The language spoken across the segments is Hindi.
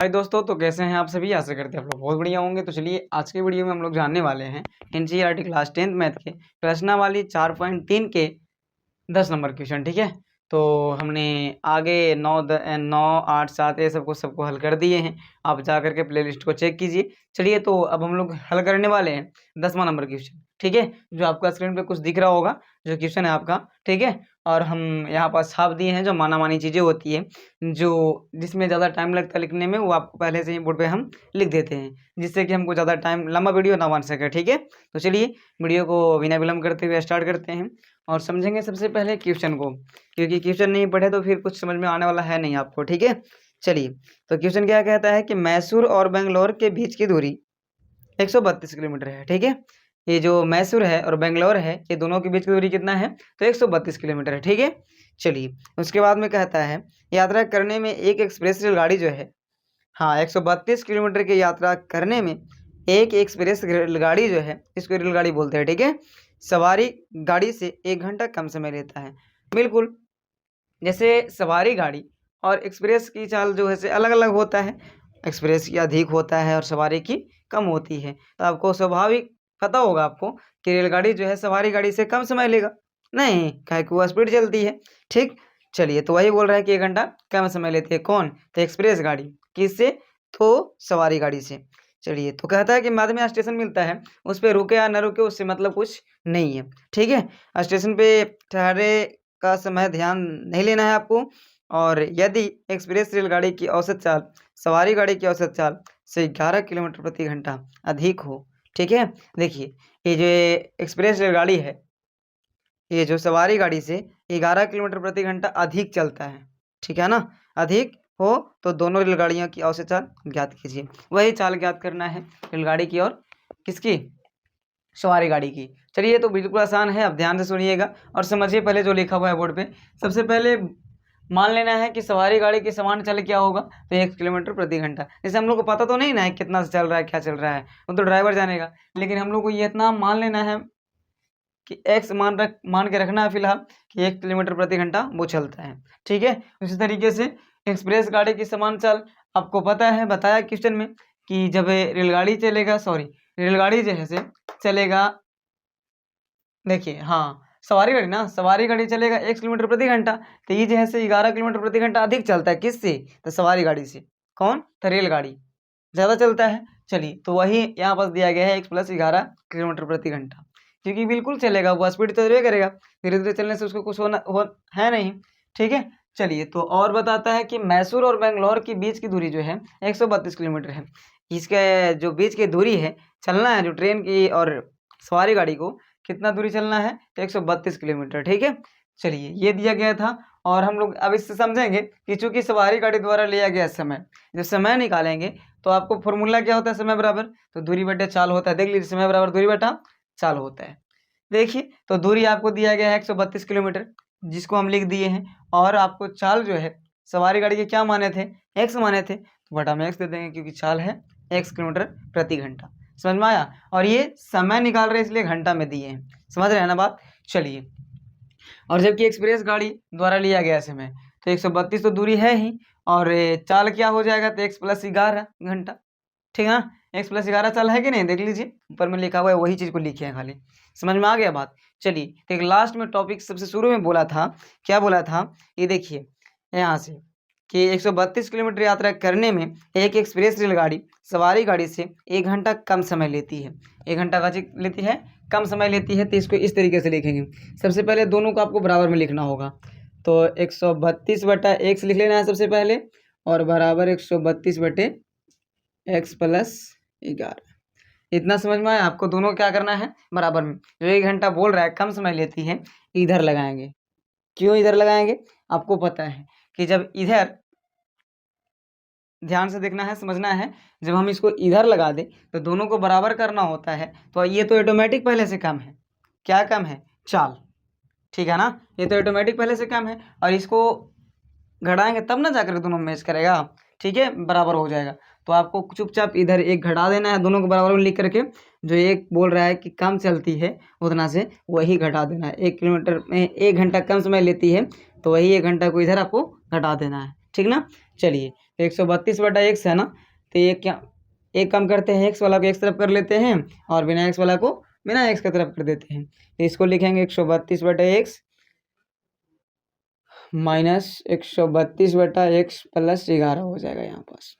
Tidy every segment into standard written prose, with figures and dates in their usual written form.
हाय दोस्तों, तो कैसे हैं आप सभी। आशा करते हैं आप लोग बहुत बढ़िया होंगे। तो चलिए आज के वीडियो में हम लोग जानने वाले हैं एनसीईआरटी क्लास 10th मैथ के प्रश्नावली 4.3 के 10 नंबर क्वेश्चन। ठीक है, तो हमने आगे 9, 8, 7 ये सबको हल कर दिए हैं। आप जा करके प्ले लिस्ट को चेक कीजिए। चलिए, तो अब हम लोग हल करने वाले हैं 10वां नंबर क्वेश्चन। ठीक है, जो आपका स्क्रीन पे कुछ दिख रहा होगा, जो क्वेश्चन है आपका। ठीक है, और हम यहाँ पर छाप दिए हैं जो माना मानी चीज़ें होती हैं, जो जिसमें ज़्यादा टाइम लगता है लिखने में, वो आपको पहले से ही बोर्ड पे हम लिख देते हैं, जिससे कि हमको ज़्यादा टाइम लंबा वीडियो ना बन सके। ठीक है, तो चलिए वीडियो को बिना विलम्ब करते हुए स्टार्ट करते हैं और समझेंगे सबसे पहले क्वेश्चन को, क्योंकि क्वेश्चन नहीं पढ़े तो फिर कुछ समझ में आने वाला है नहीं आपको। ठीक है, चलिए, तो क्वेश्चन क्या कहता है कि मैसूर और बेंगलोर के बीच की दूरी 132 किलोमीटर है। ठीक है, ये जो मैसूर है और बेंगलोर है, ये दोनों के बीच की दूरी कितना है, तो 132 किलोमीटर है। ठीक है, चलिए, उसके बाद में कहता है यात्रा करने में एक एक्सप्रेस रेलगाड़ी जो है, हाँ, 132 किलोमीटर की यात्रा करने में एक एक्सप्रेस रेलगाड़ी जो है, इसको रेलगाड़ी बोलते हैं। ठीक है, सवारी गाड़ी से 1 घंटा कम समय लेता है। बिल्कुल, जैसे सवारी गाड़ी और एक्सप्रेस की चाल जो है से अलग अलग होता है। एक्सप्रेस की अधिक होता है और सवारी की कम होती है। तो आपको स्वाभाविक पता होगा आपको कि रेलगाड़ी जो है सवारी गाड़ी से कम समय लेगा, नहीं काहे कि वो स्पीड चलती है। ठीक, चलिए, तो वही बोल रहा है कि 1 घंटा कम समय लेती है। कौन? तो एक्सप्रेस गाड़ी। किससे? तो सवारी गाड़ी से। चलिए, तो कहता है कि मध्य में स्टेशन मिलता है, उस पर रुके या न रुके उससे मतलब कुछ नहीं है। ठीक है, स्टेशन पे ठहरे का समय ध्यान नहीं लेना है आपको। और यदि एक्सप्रेस रेलगाड़ी की औसत चाल सवारी गाड़ी की औसत चाल से 11 किलोमीटर प्रति घंटा अधिक हो। ठीक है, देखिए, ये जो एक्सप्रेस रेलगाड़ी है, ये जो सवारी गाड़ी से 11 किलोमीटर प्रति घंटा अधिक चलता है। ठीक है ना, अधिक हो तो दोनों रेलगाड़ियों की औसत चाल ज्ञात कीजिए। वही चाल ज्ञात करना है रेलगाड़ी की और किसकी? सवारी गाड़ी की। चलिए, तो बिल्कुल आसान है, अब ध्यान से सुनिएगा और समझिए पहले जो लिखा हुआ है बोर्ड पे। सबसे पहले मान लेना है कि सवारी गाड़ी की समान चाल क्या होगा, तो 1 किलोमीटर प्रति घंटा। जैसे हम लोग को पता तो नहीं ना है कितना से चल रहा है, क्या चल रहा है, वो तो ड्राइवर जानेगा। लेकिन हम लोग को ये इतना मान लेना है कि एक्स मान के रखना है फिलहाल कि 1 किलोमीटर प्रति घंटा वो चलता है। ठीक है, उसी तरीके से एक्सप्रेस गाड़ी की समान चाल आपको पता है, बताया क्वेश्चन में कि जब रेलगाड़ी चलेगा, सॉरी, रेलगाड़ी जो है से चलेगा, देखिए, हाँ, सवारी गाड़ी ना, सवारी गाड़ी चलेगा 1 किलोमीटर प्रति घंटा, तो ये जो है से 11 किलोमीटर प्रति घंटा अधिक चलता है। किससे? तो सवारी गाड़ी से। कौन? तो रेलगाड़ी ज़्यादा चलता है। चलिए, तो वही यहाँ पास दिया गया है 1 + 11 किलोमीटर प्रति घंटा, क्योंकि बिल्कुल चलेगा, वो स्पीड तो चलबे करेगा, धीरे धीरे चलने से उसको कुछ है नहीं। ठीक है, चलिए, तो और बताता है कि मैसूर और बेंगलोर के बीच की दूरी जो है 132 किलोमीटर है। इसके जो बीच की दूरी है, चलना है जो ट्रेन की और सवारी गाड़ी को, कितना दूरी चलना है, तो 132 किलोमीटर। ठीक है, चलिए, ये दिया गया था। और हम लोग अब इससे समझेंगे कि चूंकि सवारी गाड़ी द्वारा लिया गया समय, जब समय निकालेंगे तो आपको फॉर्मूला क्या होता है, समय बराबर तो दूरी बटे चाल होता है। देख लीजिए, समय बराबर दूरी बटा चाल होता है। देखिए, तो दूरी आपको दिया गया है 132 किलोमीटर, जिसको हम लिख दिए हैं। और आपको चाल जो है सवारी गाड़ी के क्या माने थे, एक्स माने थे, तो बटा में एक्स दे देंगे, क्योंकि चाल है 1 किलोमीटर प्रति घंटा। समझ में आया? और ये समय निकाल रहे हैं इसलिए घंटा में दिए हैं। समझ रहे हैं ना बात? चलिए, और जबकि एक्सप्रेस गाड़ी द्वारा लिया गया समय, तो 132 तो दूरी है ही, और चाल क्या हो जाएगा, तो x + 11 घंटा। ठीक है ना, x + 11 चाल है कि नहीं, देख लीजिए ऊपर में लिखा हुआ है, वही चीज़ को लिखे हैं खाली। समझ में आ गया बात? चलिए, तो एक लास्ट में टॉपिक सबसे शुरू में बोला था, क्या बोला था, ये देखिए यहाँ से कि 132 किलोमीटर यात्रा करने में एक एक्सप्रेस रेलगाड़ी सवारी गाड़ी से 1 घंटा कम समय लेती है। 1 घंटा का लेती है, कम समय लेती है। तो इसको इस तरीके से लिखेंगे। सबसे पहले दोनों को आपको बराबर में लिखना होगा, तो 132 बटा x लिख लेना है सबसे पहले, और बराबर 132 बटे x + 11। इतना समझ में आया आपको? दोनों क्या करना है, बराबर में। जो 1 घंटा बोल रहा है कम समय लेती है, इधर लगाएंगे। क्यों इधर लगाएंगे? आपको पता है कि जब इधर, ध्यान से देखना है, समझना है, जब हम इसको इधर लगा दें तो दोनों को बराबर करना होता है। तो ये तो ऑटोमेटिक पहले से कम है, क्या कम है, चाल। ठीक है ना, ये तो ऑटोमेटिक पहले से कम है, और इसको घटाएंगे तब ना जाकर दोनों मैच करेगा। ठीक है, बराबर हो जाएगा। तो आपको चुपचाप इधर एक घटा देना है, दोनों को बराबर में लिख करके। जो एक बोल रहा है कि कम चलती है उतना से वही घटा देना है। 1 किलोमीटर में 1 घंटा कम समय लेती है, तो वही 1 घंटा को इधर आपको घटा देना है। ठीक ना। चलिए 132/x है ना, तो ये क्या, एक काम करते हैं, x वाला को x तरफ कर लेते हैं और बिना x वाला को बिना x की तरफ कर देते हैं। तो इसको लिखेंगे 132/x माइनस 132/x प्लस 11 हो जाएगा, यहाँ पास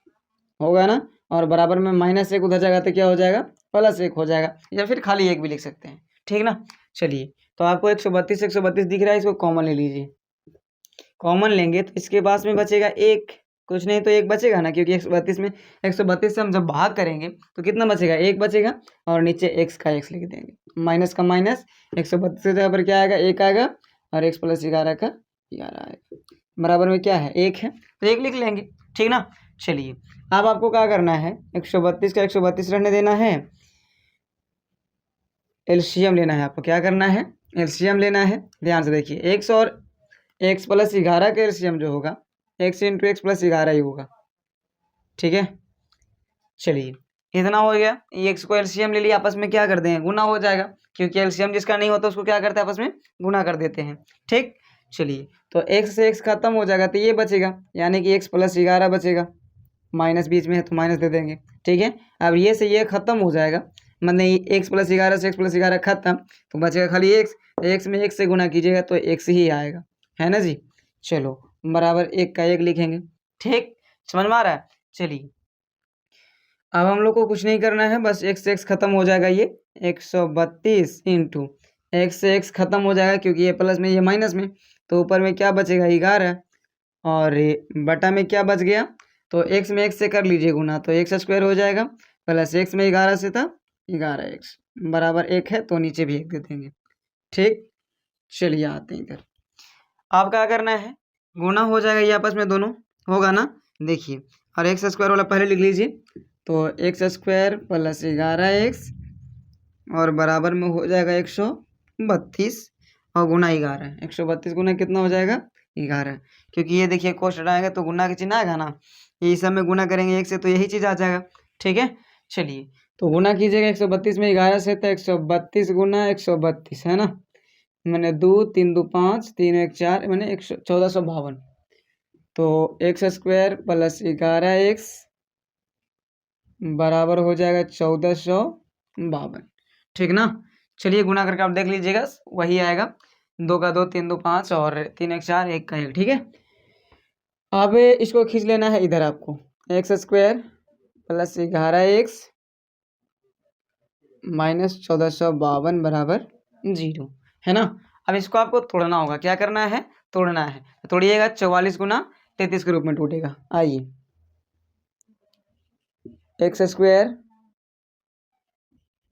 होगा ना। और बराबर में -1 उधर जाएगा तो क्या हो जाएगा, +1 हो जाएगा, या फिर खाली 1 भी लिख सकते हैं, ठीक ना। चलिए तो आपको 132 दिख रहा है, इसको कॉमन ले लीजिए। कॉमन लेंगे तो इसके पास में बचेगा 1, कुछ नहीं तो 1 बचेगा ना, क्योंकि 132 से हम जब भाग करेंगे तो कितना बचेगा, 1 बचेगा, और नीचे x का x लिख देंगे, माइनस का माइनस, 132 की जगह पर क्या आएगा, 1 आएगा, और x + 11 का 11 आएगा, बराबर में क्या है, 1 है, तो 1 लिख लेंगे, ठीक ना। चलिए अब आपको क्या करना है, 132 का 132 रहने देना है, एलसीएम लेना है आपको, क्या करना है, एलसीएम लेना है। ध्यान से देखिए, x और x + 11 का एलसीएम जो होगा x × x + 11 ही होगा, ठीक है। चलिए इतना हो गया, ये x को एलसीएम ले लिया, आपस में क्या कर देंगे, गुना हो जाएगा, क्योंकि एलसीएम जिसका नहीं होता उसको क्या करते हैं, आपस में गुना कर देते हैं, ठीक। चलिए तो x से x खत्म हो जाएगा तो ये बचेगा, यानी कि x + 11 बचेगा, माइनस बीच में है तो माइनस दे देंगे, ठीक है। अब ये से ये खत्म हो जाएगा, मतलब x + 11 से x + 11 खत्म, तो बचेगा खाली x, x में x से गुना कीजिएगा तो x ही आएगा, है ना जी। चलो बराबर 1 का 1 लिखेंगे, ठीक, समझ में आ रहा है। चलिए अब हम लोग को कुछ नहीं करना है, बस x से x खत्म हो जाएगा, ये 132 इंटू x से x खत्म हो जाएगा, क्योंकि ये प्लस में ये माइनस में, तो ऊपर में क्या बचेगा, 11, और बटा में क्या बच गया, तो x में x से कर लीजिए गुना, तो x² हो जाएगा, प्लस x में 11 से था 11x बराबर 1 है, तो नीचे भी 1 दे देंगे, ठीक। चलिए आते हैं इधर, आप क्या करना है, गुना हो जाएगा ये आपस में दोनों, होगा ना, देखिए, और x² वाला पहले लिख लीजिए, तो x² + 11x और बराबर में हो जाएगा 132 और गुना 11, 132 गुना कितना हो जाएगा, 11, क्योंकि ये देखिए कोष्टक आएगा तो गुना का चिन्ह आएगा ना, ये सब में गुना करेंगे 1 से तो यही चीज़ आ जाएगा, ठीक है। चलिए तो गुना कीजिएगा 132 में 11 से, तो 132 गुना 132 है ना, मैंने 2 3 2 5 3 1 4 मैंने 1452, तो x² + 11x बराबर हो जाएगा 1452, ठीक ना। चलिए गुना करके आप देख लीजिएगा, वही आएगा, 2 का 2 3 2 5 और 3 1 4 1 का 1, ठीक है। अब इसको खींच लेना है इधर आपको, x² + 11x माइनस 1452 बराबर 0, है ना। अब इसको आपको तोड़ना होगा, क्या करना है, तोड़ना है, तोड़िएगा, 44 गुना 33 के रूप में टूटेगा, आइए, x²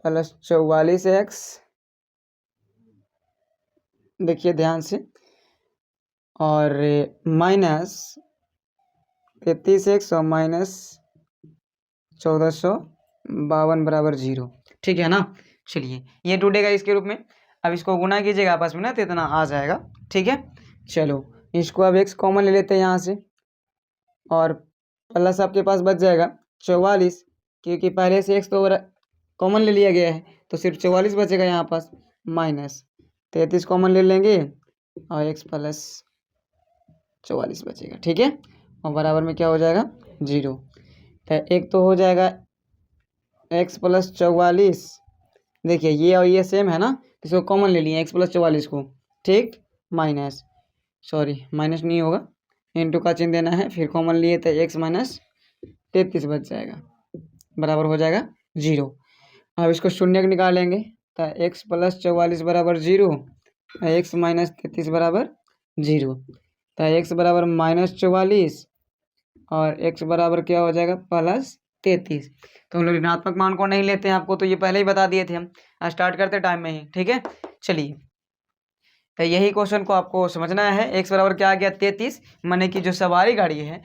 + 44x, देखिए ध्यान से, और माइनस 33x और माइनस 1452 बराबर 0, ठीक है ना। चलिए ये टूटेगा इसके रूप में, अब इसको गुना कीजिएगा आपस में ना, तो इतना आ जाएगा, ठीक है। चलो इसको अब x कॉमन ले लेते हैं यहाँ से, और प्लस आपके पास बच जाएगा 44, क्योंकि पहले से x तो कॉमन ले लिया गया है, तो सिर्फ 44 बचेगा यहाँ पास, माइनस 33 कॉमन ले लेंगे और x + 44 बचेगा, ठीक है, और बराबर में क्या हो जाएगा, 0, तो एक तो हो जाएगा x + 44, देखिए ये और ये सेम है ना, इसको कॉमन ले लिए x + 44 को, ठीक, माइनस, सॉरी माइनस नहीं होगा, इंटू का चिन्ह देना है, फिर कॉमन लिए तो x - 33 बच जाएगा, बराबर हो जाएगा 0। अब इसको शून्य निकालेंगे, तो x + 44 बराबर 0, x - 33 बराबर 0, तो x बराबर -44 और x बराबर क्या हो जाएगा, +33। तो हम लोग ऋणात्मक मान को नहीं लेते हैं, आपको तो ये पहले ही बता दिए थे हम स्टार्ट करते टाइम में ही, ठीक है। चलिए तो यही क्वेश्चन को आपको समझना है, x बराबर क्या आ गया, 33, माने कि जो सवारी गाड़ी है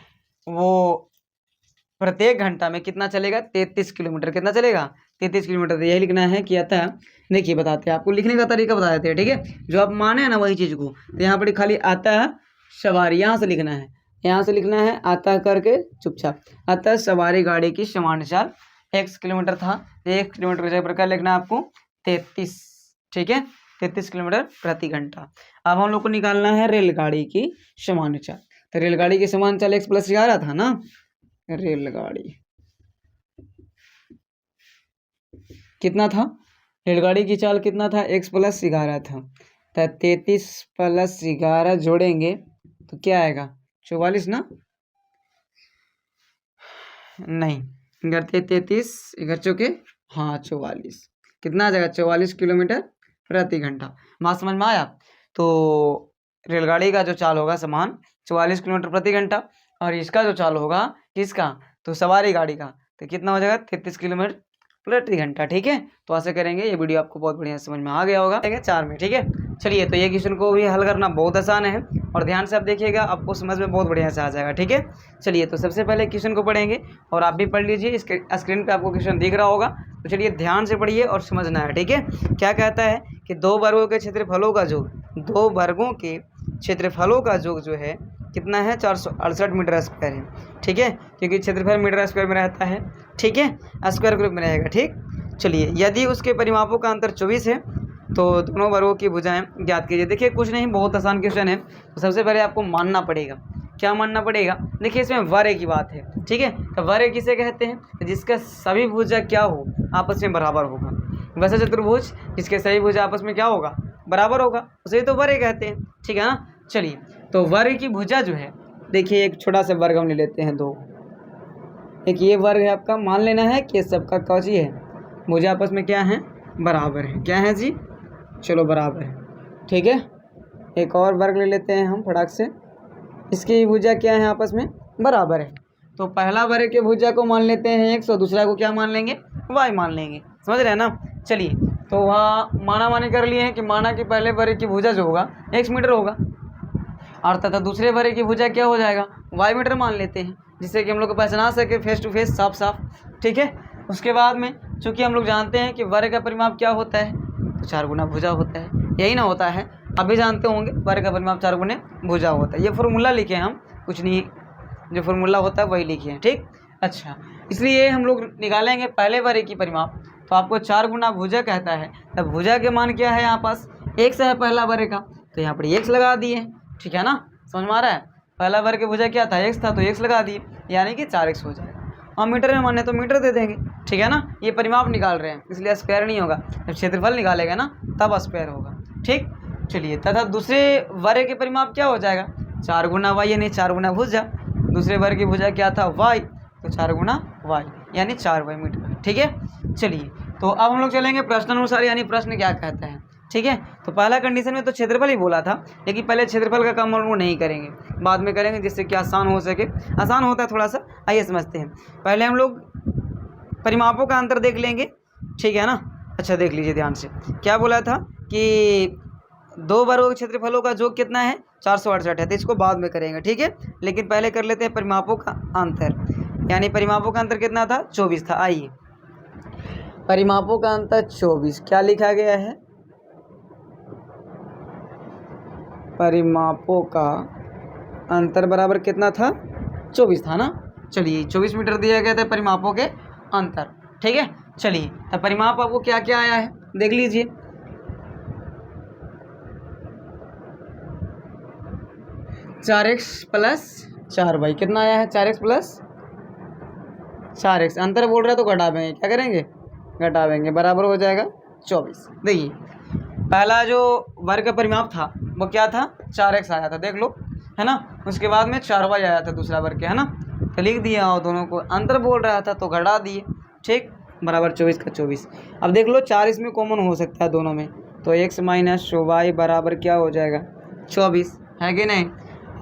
वो प्रत्येक घंटा में कितना चलेगा, 33 किलोमीटर, कितना चलेगा, 33 किलोमीटर, तो यही लिखना है कि अतः, देखिए बताते हैं आपको, लिखने का तरीका बता देते हैं, ठीक है, जो आप माने हैं ना वही चीज़ को, तो यहाँ पर खाली अतः सवारी यहाँ से लिखना है, यहाँ से लिखना है अतः करके चुपचाप, अतः सवारी गाड़ी की सामान्य चाल x किलोमीटर था, 1 किलोमीटर की जगह पर क्या लिखना है आपको, 33, ठीक है, 33 किलोमीटर प्रति घंटा। अब हम लोग को निकालना है रेलगाड़ी की सामान्य चाल, तो रेलगाड़ी की समान चाल x प्लस 11 था ना। रेलगाड़ी कितना था, रेलगाड़ी की चाल कितना था, x प्लस 11 था। तो 33 प्लस 11 जोड़ेंगे तो क्या आएगा, 44 ना, नहीं, 33 11 चौके, हाँ 44, कितना आ जाएगा, 44 किलोमीटर प्रति घंटा। बात समझ में आया। तो रेलगाड़ी का जो चाल होगा समान 44 किलोमीटर प्रति घंटा, और इसका जो चाल होगा किसका, तो सवारी गाड़ी का, तो कितना हो जाएगा, 33 किलोमीटर प्रति घंटा। ठीक है, तो ऐसे करेंगे। ये वीडियो आपको बहुत बढ़िया समझ में आ गया होगा। 4 में, ठीक है। चलिए, तो ये क्वेश्चन को भी हल करना बहुत आसान है, और ध्यान से आप देखिएगा, आपको समझ में बहुत बढ़िया से आ जाएगा। ठीक है, चलिए, तो सबसे पहले क्वेश्चन को पढ़ेंगे, और आप भी पढ़ लीजिए, इस स्क्रीन पे आपको क्वेश्चन दिख रहा होगा। तो चलिए ध्यान से पढ़िए और समझना है। ठीक है, क्या कहता है कि दो वर्गों के क्षेत्रफलों का योग, दो वर्गों के क्षेत्रफलों का योग जो है कितना है, 468 मीटर स्क्वायर है। ठीक है, क्योंकि क्षेत्रफल मीटर स्क्वायर में रहता है। ठीक है, स्क्वायर ग्रुप में रहेगा। ठीक, चलिए, यदि उसके परिमापों का अंतर 24 है तो दोनों वर्गों की भुजाएं ज्ञात कीजिए। देखिए, कुछ नहीं, बहुत आसान क्वेश्चन है। तो सबसे पहले आपको मानना पड़ेगा, क्या मानना पड़ेगा, देखिए इसमें वर्ग की बात है। ठीक है, तो वर्ग किसे कहते हैं, तो जिसका सभी भुजा क्या हो, आपस में बराबर होगा। वैसे चतुर्भुज जिसके सभी भुजा आपस में क्या होगा, बराबर होगा, उसे तो वर्ग कहते हैं। ठीक है ना। चलिए, तो वर्ग की भुजा जो है, देखिए एक छोटा सा वर्ग हम ले लेते हैं, दो, एक ये वर्ग है आपका, मान लेना है कि सबका कौची है, भुजा आपस में क्या है, बराबर है। क्या है जी, चलो बराबर है। ठीक है, एक और वर्ग ले लेते हैं हम फटाक से, इसकी भुजा क्या है, आपस में बराबर है। तो पहला वर्ग के भुजा को मान लेते हैं x, और दूसरा को क्या मान लेंगे, y मान लेंगे। समझ रहे हैं ना। चलिए, तो वहाँ माना मानी कर लिए हैं कि माना कि पहले वर्ग की भुजा जो होगा x मीटर होगा, और तथा दूसरे वर्ग की भुजा क्या हो जाएगा, y मीटर मान लेते हैं, जिससे कि हम लोग को पहचाना सके फेस टू फेस, साफ साफ। ठीक है, उसके बाद में चूँकि हम लोग जानते हैं कि वर्ग का परिमाप क्या होता है, तो 4 गुना भुजा होता है, यही ना होता है, अभी जानते होंगे वर्ग का परिमाप 4 गुने भुजा होता है। ये फॉर्मूला लिखे हैं हम, कुछ नहीं, जो फॉर्मूला होता है वही लिखे हैं। ठीक, अच्छा, इसलिए हम लोग निकालेंगे पहले वर्ग की परिमाप, तो आपको 4 गुना भुजा कहता है, तब भुजा के मान क्या है, यहाँ पास x है पहला वर्ग का, तो यहाँ पर x लगा दिए। ठीक है ना, समझ में आ रहा है। पहला वर्ग की भुजा क्या था, x था, तो x लगा दिए, यानी कि 4x हो जाएगा। और मीटर में माने तो मीटर दे देंगे। ठीक है ना, ये परिमाप निकाल रहे हैं, इसलिए स्क्वायर नहीं होगा, जब क्षेत्रफल निकालेगा ना तब स्क्वायर होगा। ठीक, चलिए, तथा दूसरे वर्ग के परिमाप क्या हो जाएगा, 4 गुना वाई, यानी 4 गुना भुजा। दूसरे वर्ग की भुजा क्या था, y, तो 4 गुना वाई, यानी 4y मीटर। ठीक है, चलिए, तो अब हम लोग चलेंगे प्रश्नानुसार, यानी प्रश्न क्या कहता है। ठीक है, तो पहला कंडीशन में तो क्षेत्रफल ही बोला था, लेकिन पहले क्षेत्रफल का काम हम लोग नहीं करेंगे, बाद में करेंगे, जिससे कि आसान हो सके। आसान होता है थोड़ा सा, आइए समझते हैं। पहले हम लोग परिमापों का अंतर देख लेंगे। ठीक है ना। अच्छा, देख लीजिए ध्यान से, क्या बोला था कि दो वर्गों के क्षेत्रफलों का योग कितना है, 468 है, तो इसको बाद में करेंगे। ठीक है, लेकिन पहले कर लेते हैं परिमापों का अंतर, यानी परिमापों का अंतर कितना था, 24 था। आइए, परिमापों का अंतर 24, क्या लिखा गया है, परिमापों का अंतर बराबर कितना था, 24 था ना। चलिए, 24 मीटर दिया गया था परिमापों के अंतर। ठीक है, चलिए, तो परिमाप आपको क्या क्या आया है देख लीजिए। 4x प्लस 4y, कितना आया है, 4x प्लस 4x, अंतर बोल रहा है तो घटावेंगे, क्या करेंगे, घटावेंगे, बराबर हो जाएगा 24। देखिए, पहला जो वर्ग का परिमाप था वो क्या था, 4x आया था, देख लो, है ना। उसके बाद में 4y आया था दूसरा वर्ग के, है ना, तो लिख दिया, और दोनों को अंतर बोल रहा था तो घटा दिए। ठीक, बराबर 24 का 24। अब देख लो, 4 इसमें कॉमन हो सकता है दोनों में, तो x माइनस y बराबर क्या हो जाएगा, 24, है कि नहीं।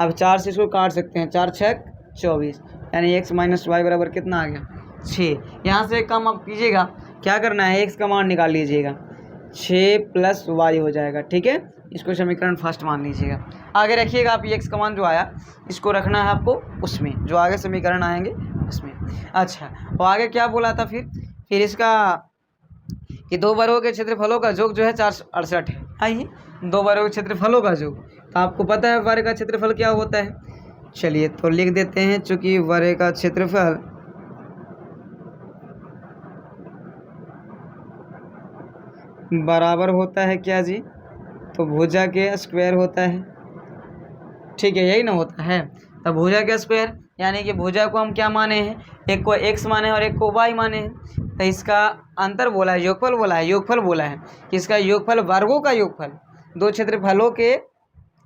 अब 4 से इसको काट सकते हैं, 4 छक 24, यानी x माइनस वाई बराबर कितना आ गया, 6। यहाँ से एक काम आप कीजिएगा, क्या करना है, x का मान निकाल लीजिएगा, 6 प्लस y हो जाएगा। ठीक है, इसको समीकरण फर्स्ट मान लीजिएगा। आगे रखिएगा आप, x का मान जो आया इसको रखना है आपको उसमें, जो आगे समीकरण आएंगे उसमें। अच्छा, और आगे क्या बोला था फिर इसका कि दो वर्गों के क्षेत्रफलों का योग जो है 468 है। आइए, दो वर्गों के क्षेत्रफलों का योग, तो आपको पता है वर्ग का क्षेत्रफल क्या होता है। चलिए, तो लिख देते हैं, चूंकि वर्ग का क्षेत्रफल बराबर होता है क्या जी, तो भुजा के स्क्वायर होता है। ठीक है, यही ना होता है, तो भुजा का स्क्वायर, यानी कि भुजा को हम क्या माने हैं, एक को x माने हैं और एक को y माने हैं। तो इसका अंतर बोला है, योगफल बोला है, योगफल बोला है कि इसका योगफल वर्गों का योगफल, दो क्षेत्रफलों के,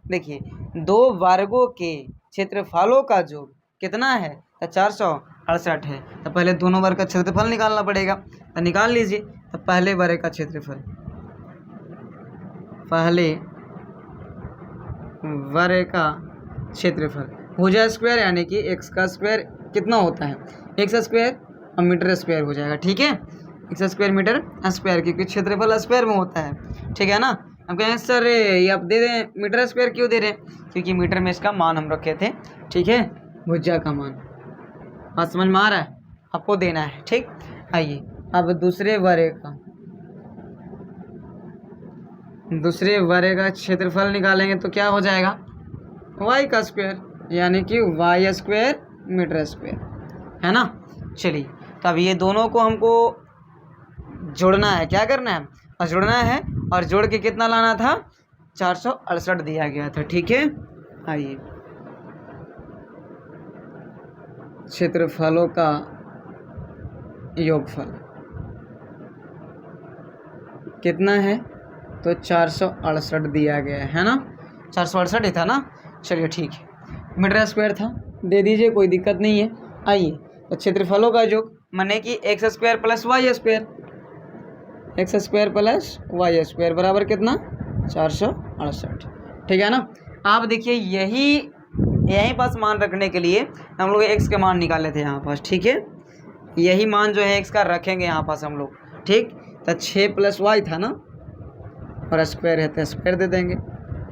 देखिए दो वर्गों के क्षेत्रफलों का योग कितना है, तो 468 है। तो पहले दोनों वर्ग का क्षेत्रफल निकालना पड़ेगा, तो निकाल लीजिए। तो पहले वर्ग का क्षेत्रफल, पहले वर्ग का क्षेत्रफल भुजा स्क्वायर यानी कि x का स्क्वायर कितना होता है, x स्क्वायर और मीटर स्क्वायर हो जाएगा, ठीक है, x स्क्वायर मीटर स्क्वायर, क्योंकि क्षेत्रफल स्क्वायर में होता है, ठीक है ना। हम कहें सर ये आप दे दें मीटर स्क्वायर, क्यों दे रहे हैं, क्योंकि मीटर में इसका मान हम रखे थे, ठीक है, भुजा का मान। बात समझ में आ रहा है, आपको देना है, ठीक। आइए अब दूसरे वर्ग का क्षेत्रफल निकालेंगे तो क्या हो जाएगा, y का स्क्वायर, यानी कि y स्क्वायर मीटर स्क्वायर, है ना। चलिए तो अब ये दोनों को हमको जोड़ना है, क्या करना है, और जोड़ना है, और जोड़ के कितना लाना था, 468 दिया गया था, ठीक है। आइए क्षेत्रफलों का योगफल कितना है, तो 468 दिया गया है ना, 468 ही था ना। चलिए ठीक है, मीटर स्क्वायर था, दे दीजिए, कोई दिक्कत नहीं है। आइए तो क्षेत्रफलों का योग माने कि x square plus y square, x square plus y square बराबर कितना, 468, ठीक है ना। आप देखिए यही पास मान रखने के लिए हम लोग x के मान निकाले थे यहाँ पास, ठीक है, यही मान जो है x का रखेंगे यहाँ पास हम लोग, ठीक। तो 6 प्लस वाई था ना, और स्क्वायर है तो स्क्वायर दे देंगे,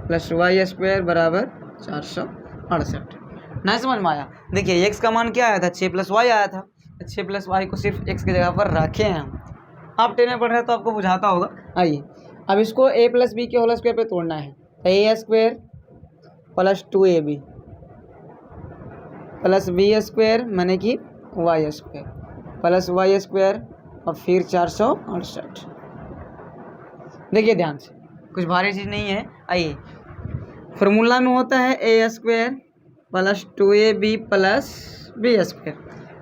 प्लस वाई स्क्वायर बराबर 468। नहीं समझ में आया, देखिए x का मान क्या आया था, 6 प्लस वाई आया था, 6 प्लस वाई को सिर्फ x की जगह पर रखे हैं हम। आप 10 में पढ़ रहे हैं तो आपको बुझाता होगा। आइए अब इसको a प्लस बी के होल स्क्वायर पे तोड़ना है, तो a square plus 2ab plus b square माने कि y square plus y square और फिर 468। देखिए ध्यान से, कुछ भारी चीज़ नहीं है। आइए फार्मूला में होता है a square plus 2ab plus b square,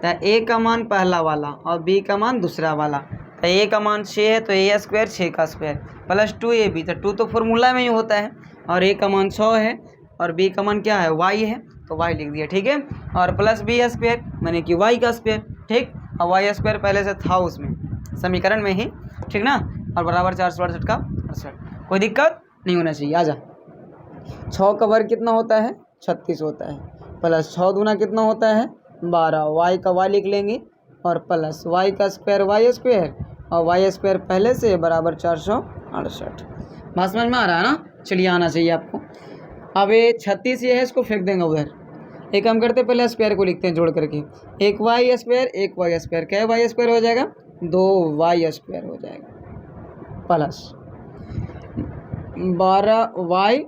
तो a का मान पहला वाला और b का मान दूसरा वाला, तो a का मान 6 है तो a स्क्वायर 6 का स्क्वायर प्लस 2ab, तो 2 तो फार्मूला में ही होता है, और a का मान 6 है और b का मान क्या है, y है, तो y लिख दिया, ठीक है, और प्लस बी स्क्वायर माने कि y का स्क्वायर, ठीक, और y स्क्वायर पहले से था उसमें समीकरण में ही, ठीक ना, और बराबर 468 का 68। कोई दिक्कत नहीं होना चाहिए। आ जा, 6 का वर्ग कितना होता है, 36 होता है, प्लस 6 दूना कितना होता है, 12, y का y लिख लेंगे, और प्लस y का स्क्वायर y स्क्वायर, और y स्क्वायर पहले से बराबर 468। बात समझ में आ रहा है ना। चलिए आना चाहिए आपको। अब ये 36 ये है, इसको फेंक देंगे उधर। एक काम करते पहले स्क्वायर को लिखते हैं जोड़ करके, एक y स्क्वायर एक y स्क्वायर, क्या y स्क्वायर हो जाएगा, 2y स्क्वायर हो जाएगा, प्लस 12y,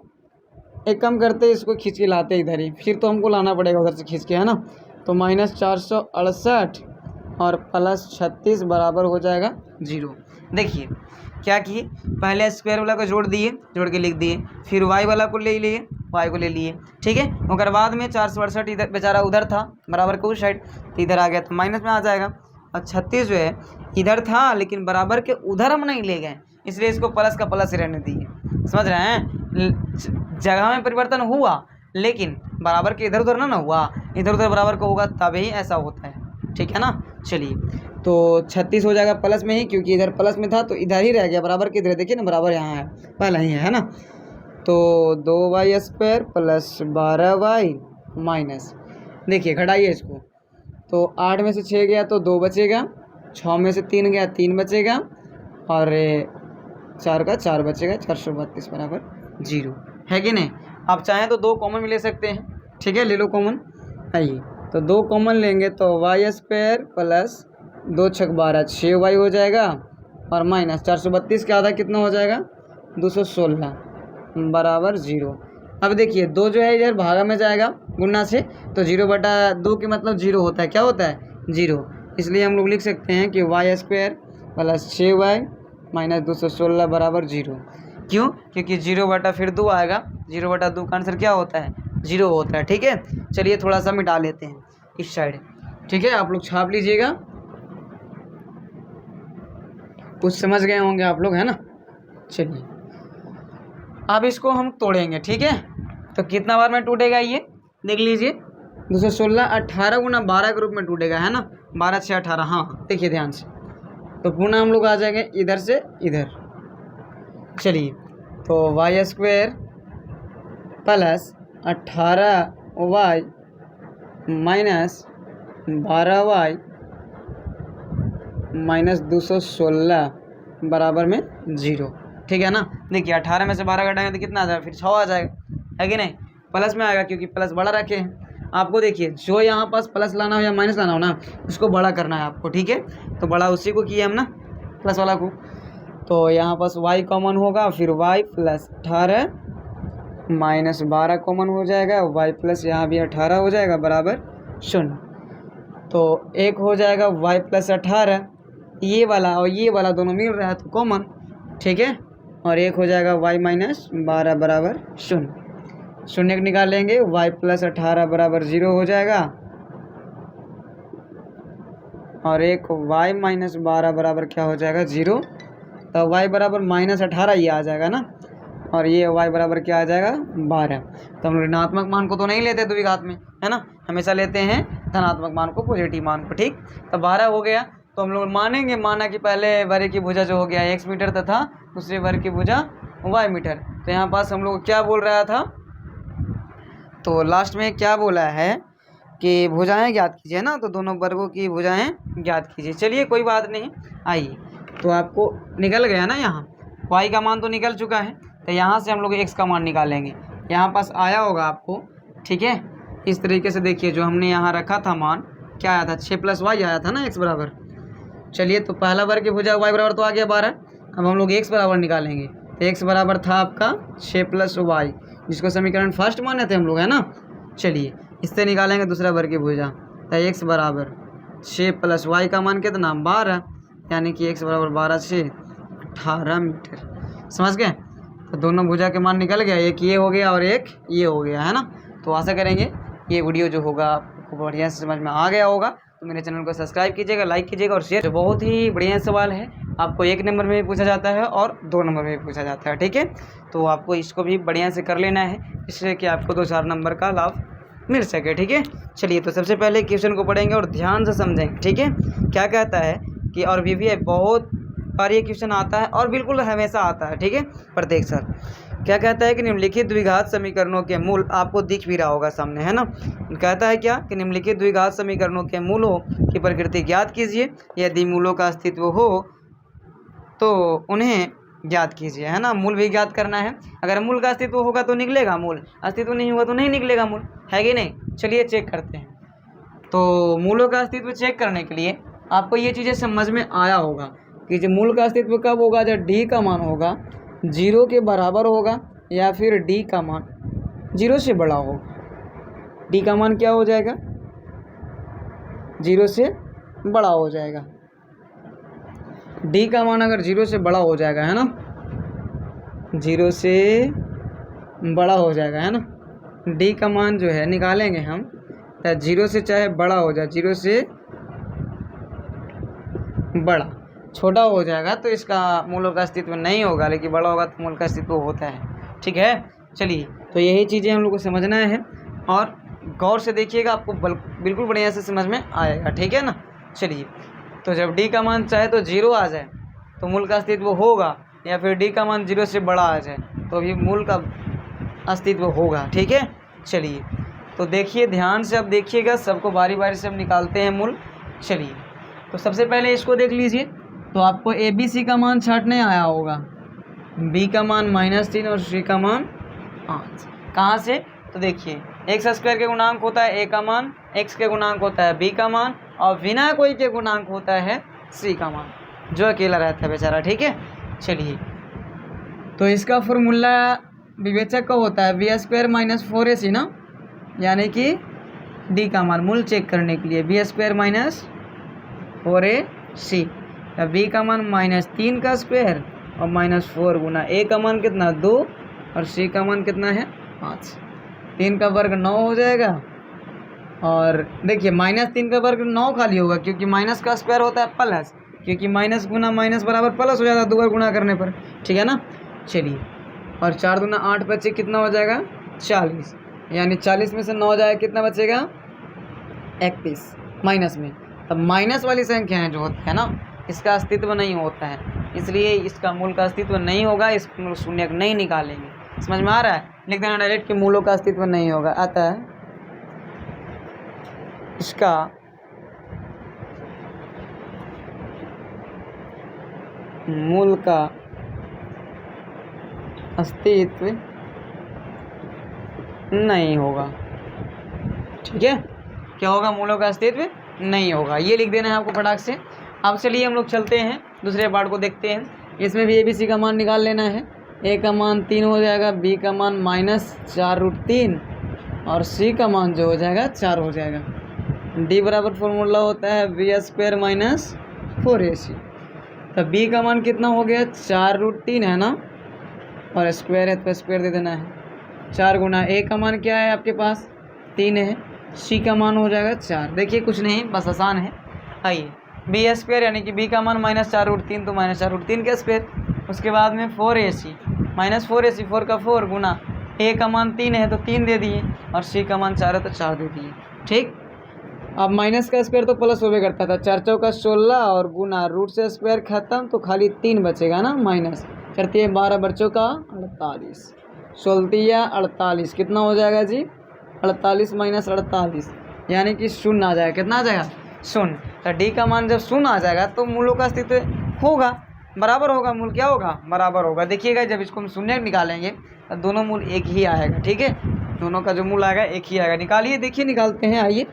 एक काम करते इसको खींच के लाते इधर ही, फिर तो हमको लाना पड़ेगा उधर से खींच के, है ना, तो माइनस 468 और प्लस 36 बराबर हो जाएगा 0। देखिए क्या किए, पहले स्क्वायर वाला को जोड़ दिए, जोड़ के लिख दिए, फिर y वाला को ले लिए, y को ले लिए, ठीक है, और बाद में 468 इधर बेचारा उधर था बराबर के उस साइड, तो इधर आ गया तो माइनस में आ जाएगा, और 36 जो है इधर था लेकिन बराबर के उधर हम नहीं ले गए, इसलिए इसको प्लस का प्लस ही रहने दिए। समझ रहे हैं, जगह में परिवर्तन हुआ लेकिन बराबर के इधर उधर ना हुआ, इधर उधर बराबर का होगा तभी ऐसा होता है, ठीक है ना। चलिए तो 36 हो जाएगा प्लस में ही, क्योंकि इधर प्लस में था तो इधर ही रह गया, बराबर के इधर देखिए ना, बराबर यहाँ है, पहला ही है ना, तो 2y square plus 12y minus, देखिए घटाइए इसको, तो 8 में से 6 गया तो 2 बचेगा, 6 में से 3 गया 3 बचेगा, और 4 का 4 बचेगा, 432 बराबर 0 है कि नहीं। आप चाहें तो 2 कॉमन भी ले सकते हैं, ठीक है, ले लो कॉमन। आइए तो 2 कॉमन लेंगे तो y स्क्वायर प्लस 2 छक 12 6y हो जाएगा, और माइनस 432 के आधा कितना हो जाएगा, 216 बराबर 0। अब देखिए 2 जो है इधर भागा में जाएगा गुणा से, तो 0/2 के मतलब 0 होता है, क्या होता है 0, इसलिए हम लोग लिख सकते हैं कि y square plus 6y minus 216 बराबर 0। क्यों, क्योंकि 0 बटा फिर 2 आएगा, 0/2 का आंसर क्या होता है 0 होता है। ठीक है, चलिए थोड़ा सा मिटा लेते हैं इस साइड। ठीक है, आप लोग छाप लीजिएगा, कुछ समझ गए होंगे आप लोग, है ना। चलिए अब इसको हम तोड़ेंगे। ठीक है, तो कितना बार में टूटेगा ये देख लीजिए। 216 18 गुना 12 के रूप में टूटेगा, है ना। 12 6 18, हाँ देखिए ध्यान से। तो पुनः हम लोग आ जाएंगे इधर से इधर। चलिए तो y square plus 18y minus 12y minus 216 बराबर में 0। ठीक है ना। देखिए 18 में से 12 घटाएंगे तो कितना आ जाएगा, फिर 6 आ जाएगा, है कि नहीं। प्लस में आएगा क्योंकि प्लस बड़ा रखे हैं। आपको देखिए जो यहाँ पास प्लस लाना हो या माइनस लाना हो ना, उसको बड़ा करना है आपको। ठीक है, तो बड़ा उसी को किए हम ना, प्लस वाला को। तो यहाँ पास y कॉमन होगा, फिर y प्लस 18 माइनस 12 कॉमन हो जाएगा, y प्लस यहाँ भी 18 हो जाएगा बराबर 0। तो एक हो जाएगा y प्लस 18, ये वाला और ये वाला दोनों मिल रहा है तो कॉमन। ठीक है, और एक हो जाएगा y माइनस 12 बराबर 0। 0 निकाल लेंगे, y प्लस 18 बराबर 0 हो जाएगा, और एक y माइनस 12 बराबर क्या हो जाएगा 0। तो y बराबर माइनस 18 ये आ जाएगा ना, और ये y बराबर क्या आ जाएगा 12। तो हम लोग ऋणात्मक मान को तो नहीं लेते द्विघात में, है ना, हमेशा लेते हैं धनात्मक मान को, पॉजिटिव मान को। ठीक, तो 12 हो गया। तो हम लोग माना कि पहले वर्ग की भुजा जो हो गया x मीटर तथा दूसरे वर्ग की भुजा y मीटर। तो यहाँ पास हम लोग क्या बोल रहा था, तो लास्ट में क्या बोला है कि भुजाएं ज्ञात कीजिए ना, तो दोनों वर्गों की भुजाएं ज्ञात कीजिए। चलिए कोई बात नहीं, आइए। तो आपको निकल गया ना, यहाँ y का मान तो निकल चुका है, तो यहाँ से हम लोग x का मान निकालेंगे। यहाँ पास आया होगा आपको, ठीक है, इस तरीके से देखिए, जो हमने यहाँ रखा था मान क्या आया था, 6 + y आया था ना x बराबर। चलिए तो पहला वर्ग की भुजा y बराबर तो आ गया 12। अब हम लोग x बराबर निकालेंगे, तो x बराबर था आपका 6 + y, जिसको समीकरण फर्स्ट माने थे हम लोग, है ना। चलिए इससे निकालेंगे दूसरा वर्ग की भुजा, तो x बराबर 6 + y का मान कितना 12, यानी कि x बराबर 12 से 18 मीटर। समझ गए। तो दोनों भुजा के मान निकल गया, एक ये हो गया और एक ये हो गया, है ना। तो आशा करेंगे ये वीडियो जो होगा आपको बढ़िया से समझ में आ गया होगा। तो मेरे चैनल को सब्सक्राइब कीजिएगा, लाइक कीजिएगा और शेयर। बहुत ही बढ़िया सवाल है, आपको 1 नंबर में भी पूछा जाता है और 2 नंबर में भी पूछा जाता है। ठीक है, तो आपको इसको भी बढ़िया से कर लेना है, इससे कि आपको 2-4 नंबर का लाभ मिल सके। ठीक है, चलिए तो सबसे पहले क्वेश्चन को पढ़ेंगे और ध्यान से समझेंगे। ठीक है, क्या कहता है कि, और भी बहुत बार ये क्वेश्चन आता है और बिल्कुल हमेशा आता है। ठीक है, प्रत्येक साल। क्या कहता है कि निम्नलिखित द्विघात समीकरणों के मूल, आपको दिख भी रहा होगा सामने, है ना। कहता है क्या कि निम्नलिखित द्विघात समीकरणों के मूलों की प्रकृति ज्ञात कीजिए, यदि मूलों का अस्तित्व हो तो उन्हें ज्ञात कीजिए, है ना। मूल भी ज्ञात करना है, अगर मूल का अस्तित्व होगा तो निकलेगा मूल, अस्तित्व नहीं होगा तो नहीं निकलेगा मूल, है कि नहीं। चलिए चेक करते हैं। तो मूलों का अस्तित्व चेक करने के लिए आपको ये चीज़ें समझ में आया होगा कि जो मूल का अस्तित्व कब होगा, जब d का मान होगा 0 के बराबर होगा, या फिर d का मान 0 से बड़ा होगा। d का मान क्या हो जाएगा 0 से बड़ा हो जाएगा। d का मान अगर 0 से बड़ा हो जाएगा, है ना, 0 से बड़ा हो जाएगा, है ना। d का मान जो है निकालेंगे हम, 0 से चाहे बड़ा हो जाए, 0 से बड़ा, छोटा हो जाएगा तो इसका मूलों का अस्तित्व नहीं होगा, लेकिन बड़ा होगा तो मूल का अस्तित्व होता है। ठीक है, चलिए तो यही चीज़ें हम लोग को समझना है और गौर से देखिएगा, आपको बिल्कुल बढ़िया से समझ में आएगा। ठीक है ना। चलिए तो जब d का मान चाहे तो 0 आ जाए तो मूल का अस्तित्व होगा, या फिर d का मान 0 से बड़ा आ जाए तो भी मूल का अस्तित्व होगा। ठीक है, चलिए तो देखिए ध्यान से, अब देखिएगा, सबको बारी बारी से हम निकालते हैं मूल। चलिए तो सबसे पहले इसको देख लीजिए। तो आपको ए बी सी का मान छाँटने आया होगा, b का मान -3 और c का मान 5। कहाँ से, तो देखिए x² के गुणांक होता है a का मान, x के गुणांक होता है b का मान, और बिना कोई के गुणांक होता है c का मान, जो अकेला रहता है बेचारा। ठीक है, चलिए तो इसका फॉर्मूला विवेचक का होता है b² - 4ac ना, यानी कि d का मान मूल चेक करने के लिए b² - 4ac, b का मान -3 का स्क्वायर और -4 गुना a का मान कितना 2 और c का मान कितना है 5। 3 का वर्ग 9 हो जाएगा। और देखिए -3 का वर्ग 9 खाली होगा, क्योंकि माइनस का स्क्वायर होता है प्लस, क्योंकि माइनस गुना माइनस बराबर प्लस हो जाता है 2 बार गुना करने पर, ठीक है ना। चलिए, और 4 दूना 8 बचे, कितना हो जाएगा 40, यानी 40 में से 9 जाएगा, कितना बचेगा 31 माइनस में। तब माइनस वाली संख्या है जो होती है ना, इसका अस्तित्व नहीं होता है, इसलिए इसका मूल का अस्तित्व नहीं होगा, इस शून्य को नहीं निकालेंगे। समझ में आ रहा है? लिख देना डायरेक्ट कि मूलों का अस्तित्व नहीं होगा, अतः इसका मूल का अस्तित्व नहीं होगा। ठीक है, क्या होगा? मूलों का अस्तित्व नहीं होगा, ये लिख देना है आपको फटाक से। अब चलिए हम लोग चलते हैं दूसरे पार्ट को देखते हैं। इसमें भी ABC का मान निकाल लेना है। A का मान 3 हो जाएगा, B का मान -4√3 और C का मान जो हो जाएगा 4 हो जाएगा। D बराबर फॉर्मूला होता है B² - 4AC। तो B का मान कितना हो गया 4√3 है ना, और स्क्वायर है तो स्क्वायर दे देना है। 4 गुना A का मान क्या है आपके पास 3 है, C का मान हो जाएगा 4। देखिए कुछ नहीं, बस आसान है। आइए B² यानी कि B का मान -4√3 तो -4√3 का स्क्वायर, उसके बाद में 4AC -4AC 4 का 4 गुना A का मान 3 है तो 3 दे दिए, और C का मान 4 है तो 4 दे दिए। ठीक, अब माइनस का स्क्वायर तो प्लस होवे करता था, 4 चौका 16 और गुना रूट से स्क्वायर खत्म तो खाली 3 बचेगा ना, माइनस करती है 12 बच्चों का 48, 16 48 कितना हो जाएगा जी 48 - 48 यानी कि 0 आ जाएगा। कितना आ जाएगा 0। तो D का मान जब 0 आ जाएगा तो मूलों का अस्तित्व होगा, बराबर होगा, मूल क्या होगा बराबर होगा। देखिएगा जब इसको हम शून्य निकालेंगे तो दोनों मूल एक ही आएगा। ठीक है, दोनों का जो मूल आएगा एक ही आएगा। निकालिए, देखिए निकालते हैं, आइए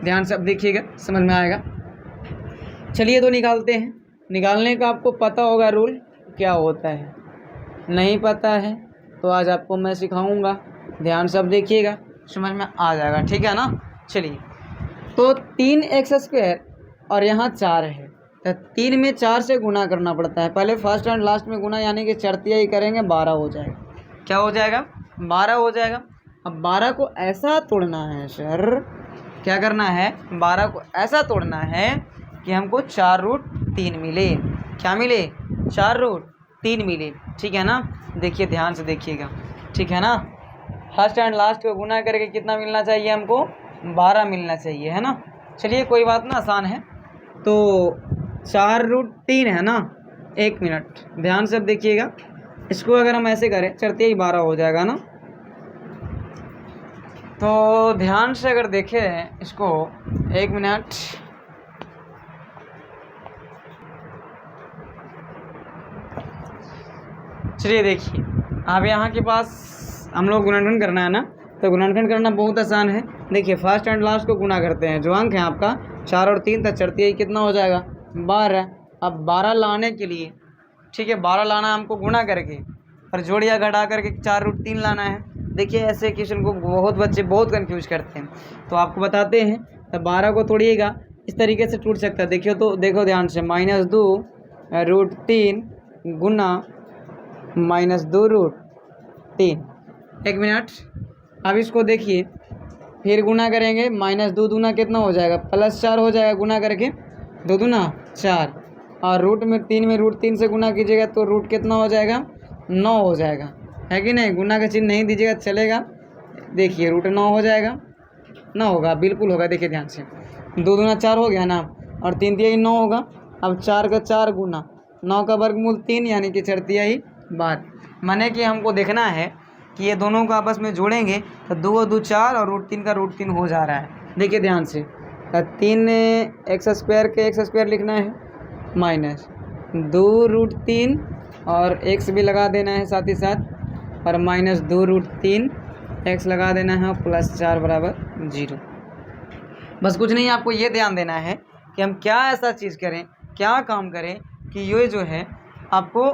ध्यान से अब देखिएगा, समझ में आएगा। चलिए तो निकालते हैं। निकालने का आपको पता होगा रूल क्या होता है, नहीं पता है तो आज आपको मैं सिखाऊंगा, ध्यान से अब देखिएगा, समझ में आ जाएगा। ठीक है ना। चलिए, तो 3x² और यहाँ 4 है तो 3 में 4 से गुना करना पड़ता है। पहले फर्स्ट एंड लास्ट में गुना, यानी कि चरतिया ही करेंगे, 12 हो जाएगा। क्या हो जाएगा 12 हो जाएगा। अब 12 को ऐसा तोड़ना है सर, क्या करना है 12 को ऐसा तोड़ना है कि हमको 4√3 मिले। क्या मिले 4√3 मिले। ठीक है ना, देखिए ध्यान से देखिएगा। ठीक है ना, फर्स्ट एंड लास्ट को गुना करके कितना मिलना चाहिए हमको 12 मिलना चाहिए, है ना। चलिए कोई बात ना, आसान है। तो 4√3 है ना, 1 मिनट ध्यान से देखिएगा। इसको अगर हम ऐसे करें चढ़ते ही 12 हो जाएगा ना। तो ध्यान से अगर देखें इसको, 1 मिनट, चलिए देखिए अब यहाँ के पास हम लोग गुणनखंड करना है ना, तो गुणनखंड करना बहुत आसान है। देखिए फर्स्ट एंड लास्ट को गुना करते हैं, जो अंक है आपका 4 और 3 तक चढ़ती है, कितना हो जाएगा 12। अब 12 लाने के लिए, ठीक है 12 लाना हमको गुना करके और जोड़िया घटा करके 4√3 लाना है। देखिए ऐसे क्वेश्चन को बहुत बच्चे बहुत कंफ्यूज करते हैं, तो आपको बताते हैं। तो 12 को तोड़िएगा, इस तरीके से टूट सकता है। देखिए तो देखो ध्यान से, -2√3 गुना -2√3। 1 मिनट, अब इसको देखिए फिर गुना करेंगे, -2 दूना कितना हो जाएगा +4 हो जाएगा, गुना करके 2 दूना 4, और रूट में 3 में √3 से गुना कीजिएगा तो रूट कितना हो जाएगा 9 हो जाएगा, है कि नहीं। गुना का चिन्ह नहीं दीजिएगा चलेगा। देखिए √9 हो जाएगा, ना होगा बिल्कुल होगा। देखिए ध्यान से, 2 दूना 4 हो गया ना, और 3 तिहाई 9 होगा। अब 4 का 4 गुना 9 का वर्गमूल 3 यानी कि 4 तिहाई 12। माने कि हमको देखना है कि ये दोनों को आपस में जोड़ेंगे तो 2 और 2 4 और √3 का √3 हो जा रहा है। देखिए ध्यान से, 3x² के x² लिखना है -2√3 और x भी लगा देना है साथ ही साथ, और -2√3 x लगा देना है, +4 बराबर 0। बस कुछ नहीं, आपको ये ध्यान देना है कि हम क्या ऐसा चीज़ करें, क्या काम करें कि ये जो है आपको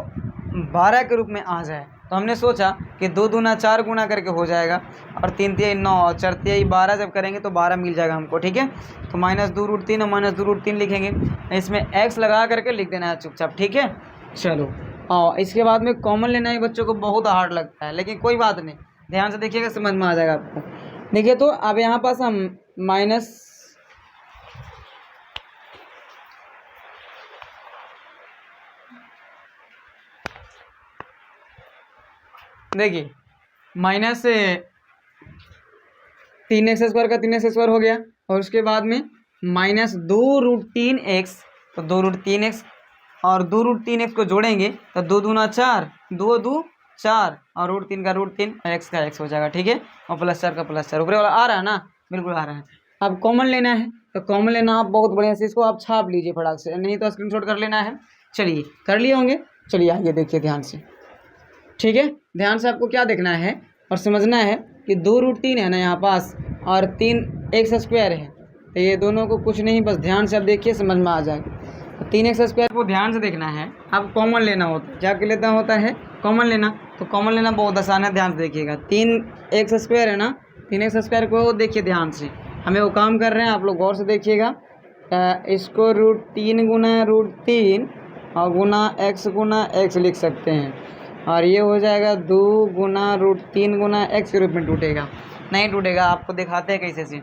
12 के रूप में आ जाए। तो हमने सोचा कि 2 दूना 4 गुना करके हो जाएगा, और 3 तिहाई 9 और 4 तिहाई 12 जब करेंगे तो 12 मिल जाएगा हमको। ठीक है, तो -2√3 और -2√3 लिखेंगे, इसमें x लगा करके लिख देना है चुपचाप। ठीक है, चलो। और इसके बाद में कॉमन लेना ही बच्चों को बहुत हार्ड लगता है, लेकिन कोई बात नहीं, ध्यान से देखिएगा, समझ में आ जाएगा आपको। देखिए तो अब यहाँ पास हम माइनस देखिए माइनस 3x² का 3x² हो गया, और उसके बाद में माइनस 2√3x, तो 2√3x और 2√3x को जोड़ेंगे तो 2 दूना 4, 2 2 4 और √3 का √3 और x का x हो जाएगा, ठीक है। और +4 का +4 ऊपर वाला आ रहा है ना, बिल्कुल आ रहा है। अब कॉमन लेना है, तो कॉमन लेना आप बहुत बढ़िया से इसको आप छाप लीजिए फटाक से, नहीं तो स्क्रीनशॉट कर लेना है। चलिए कर लिए होंगे, चलिए आइए देखिए ध्यान से, ठीक है। ध्यान से आपको क्या देखना है और समझना है कि 2√3 है ना यहाँ पास, और 3x² है, तो ये दोनों को कुछ नहीं, बस ध्यान से आप देखिए, समझ में आ जाएगा। 3x² को ध्यान से देखना है, आप कॉमन लेना होता है, क्या लेता होता है कॉमन लेना, तो कॉमन लेना बहुत आसान है, ध्यान से देखिएगा। 3x² है ना, 3x² को देखिए ध्यान से, हमें वो काम कर रहे हैं, आप लोग गौर से देखिएगा। इसको √3 गुना √3 और गुना x लिख सकते हैं, और ये हो जाएगा 2 गुना √3 गुना x के रूप में टूटेगा, नहीं टूटेगा, आपको दिखाते हैं कैसे से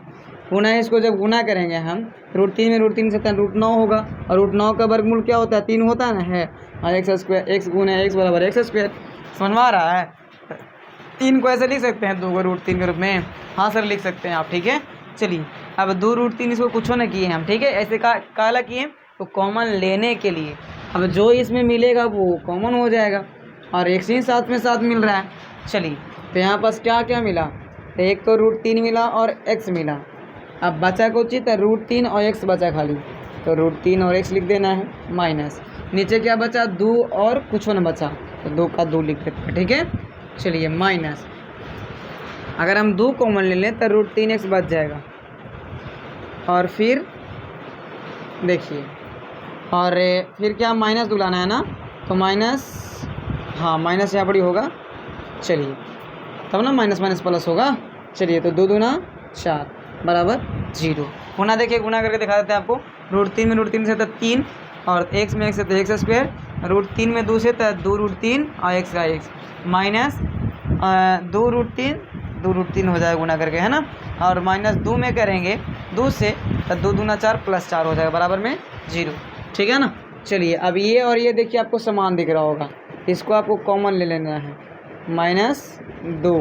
गुना है। इसको जब गुना करेंगे हम, √3 में √3 से √9 होगा, और √9 का वर्गमूल क्या होता है, 3 होता है ना, है, और x गुना x बराबर x²। समझ में आ रहा है? 3 को ऐसे लिख सकते हैं 2 को √3 के रूप में, हाँ सर लिख सकते हैं आप, ठीक है। चलिए अब 2√3 इसको कुछ ना किए हम, ठीक है, ऐसे काला किए तो कॉमन लेने के लिए, अब जो इसमें मिलेगा वो कॉमन हो जाएगा, और एक ही साथ में साथ मिल रहा है। चलिए तो यहाँ पास क्या क्या मिला, तो एक तो √3 मिला और x मिला, अब बचा को उचित √3 और x बचा खाली, तो √3 और x लिख देना है, माइनस नीचे क्या बचा 2 और कुछ न बचा, तो 2 का 2 लिख देते हैं, ठीक है। चलिए माइनस, अगर हम 2 कॉमन ले लें तो √3x बच जाएगा, और फिर देखिए, और फिर क्या माइनस दुलाना है ना, तो माइनस, हाँ माइनस यहाँ पर ही होगा, चलिए तब ना माइनस माइनस प्लस होगा। चलिए तो 2 दूना 4 बराबर 0। गुना देखिए, गुना करके दिखा देते हैं आपको, √3 में √3 से तो 3, और x में x से तो x², √3 में 2 से तो 2√3 और x का x, माइनस 2√3 हो जाएगा गुना करके, है ना, और माइनस 2 में करेंगे 2 से तो 2 दूना 4 +4 हो जाएगा बराबर में 0, ठीक है ना। चलिए अब ये और ये देखिए आपको समान दिख रहा होगा, इसको आपको कॉमन ले लेना है, -2,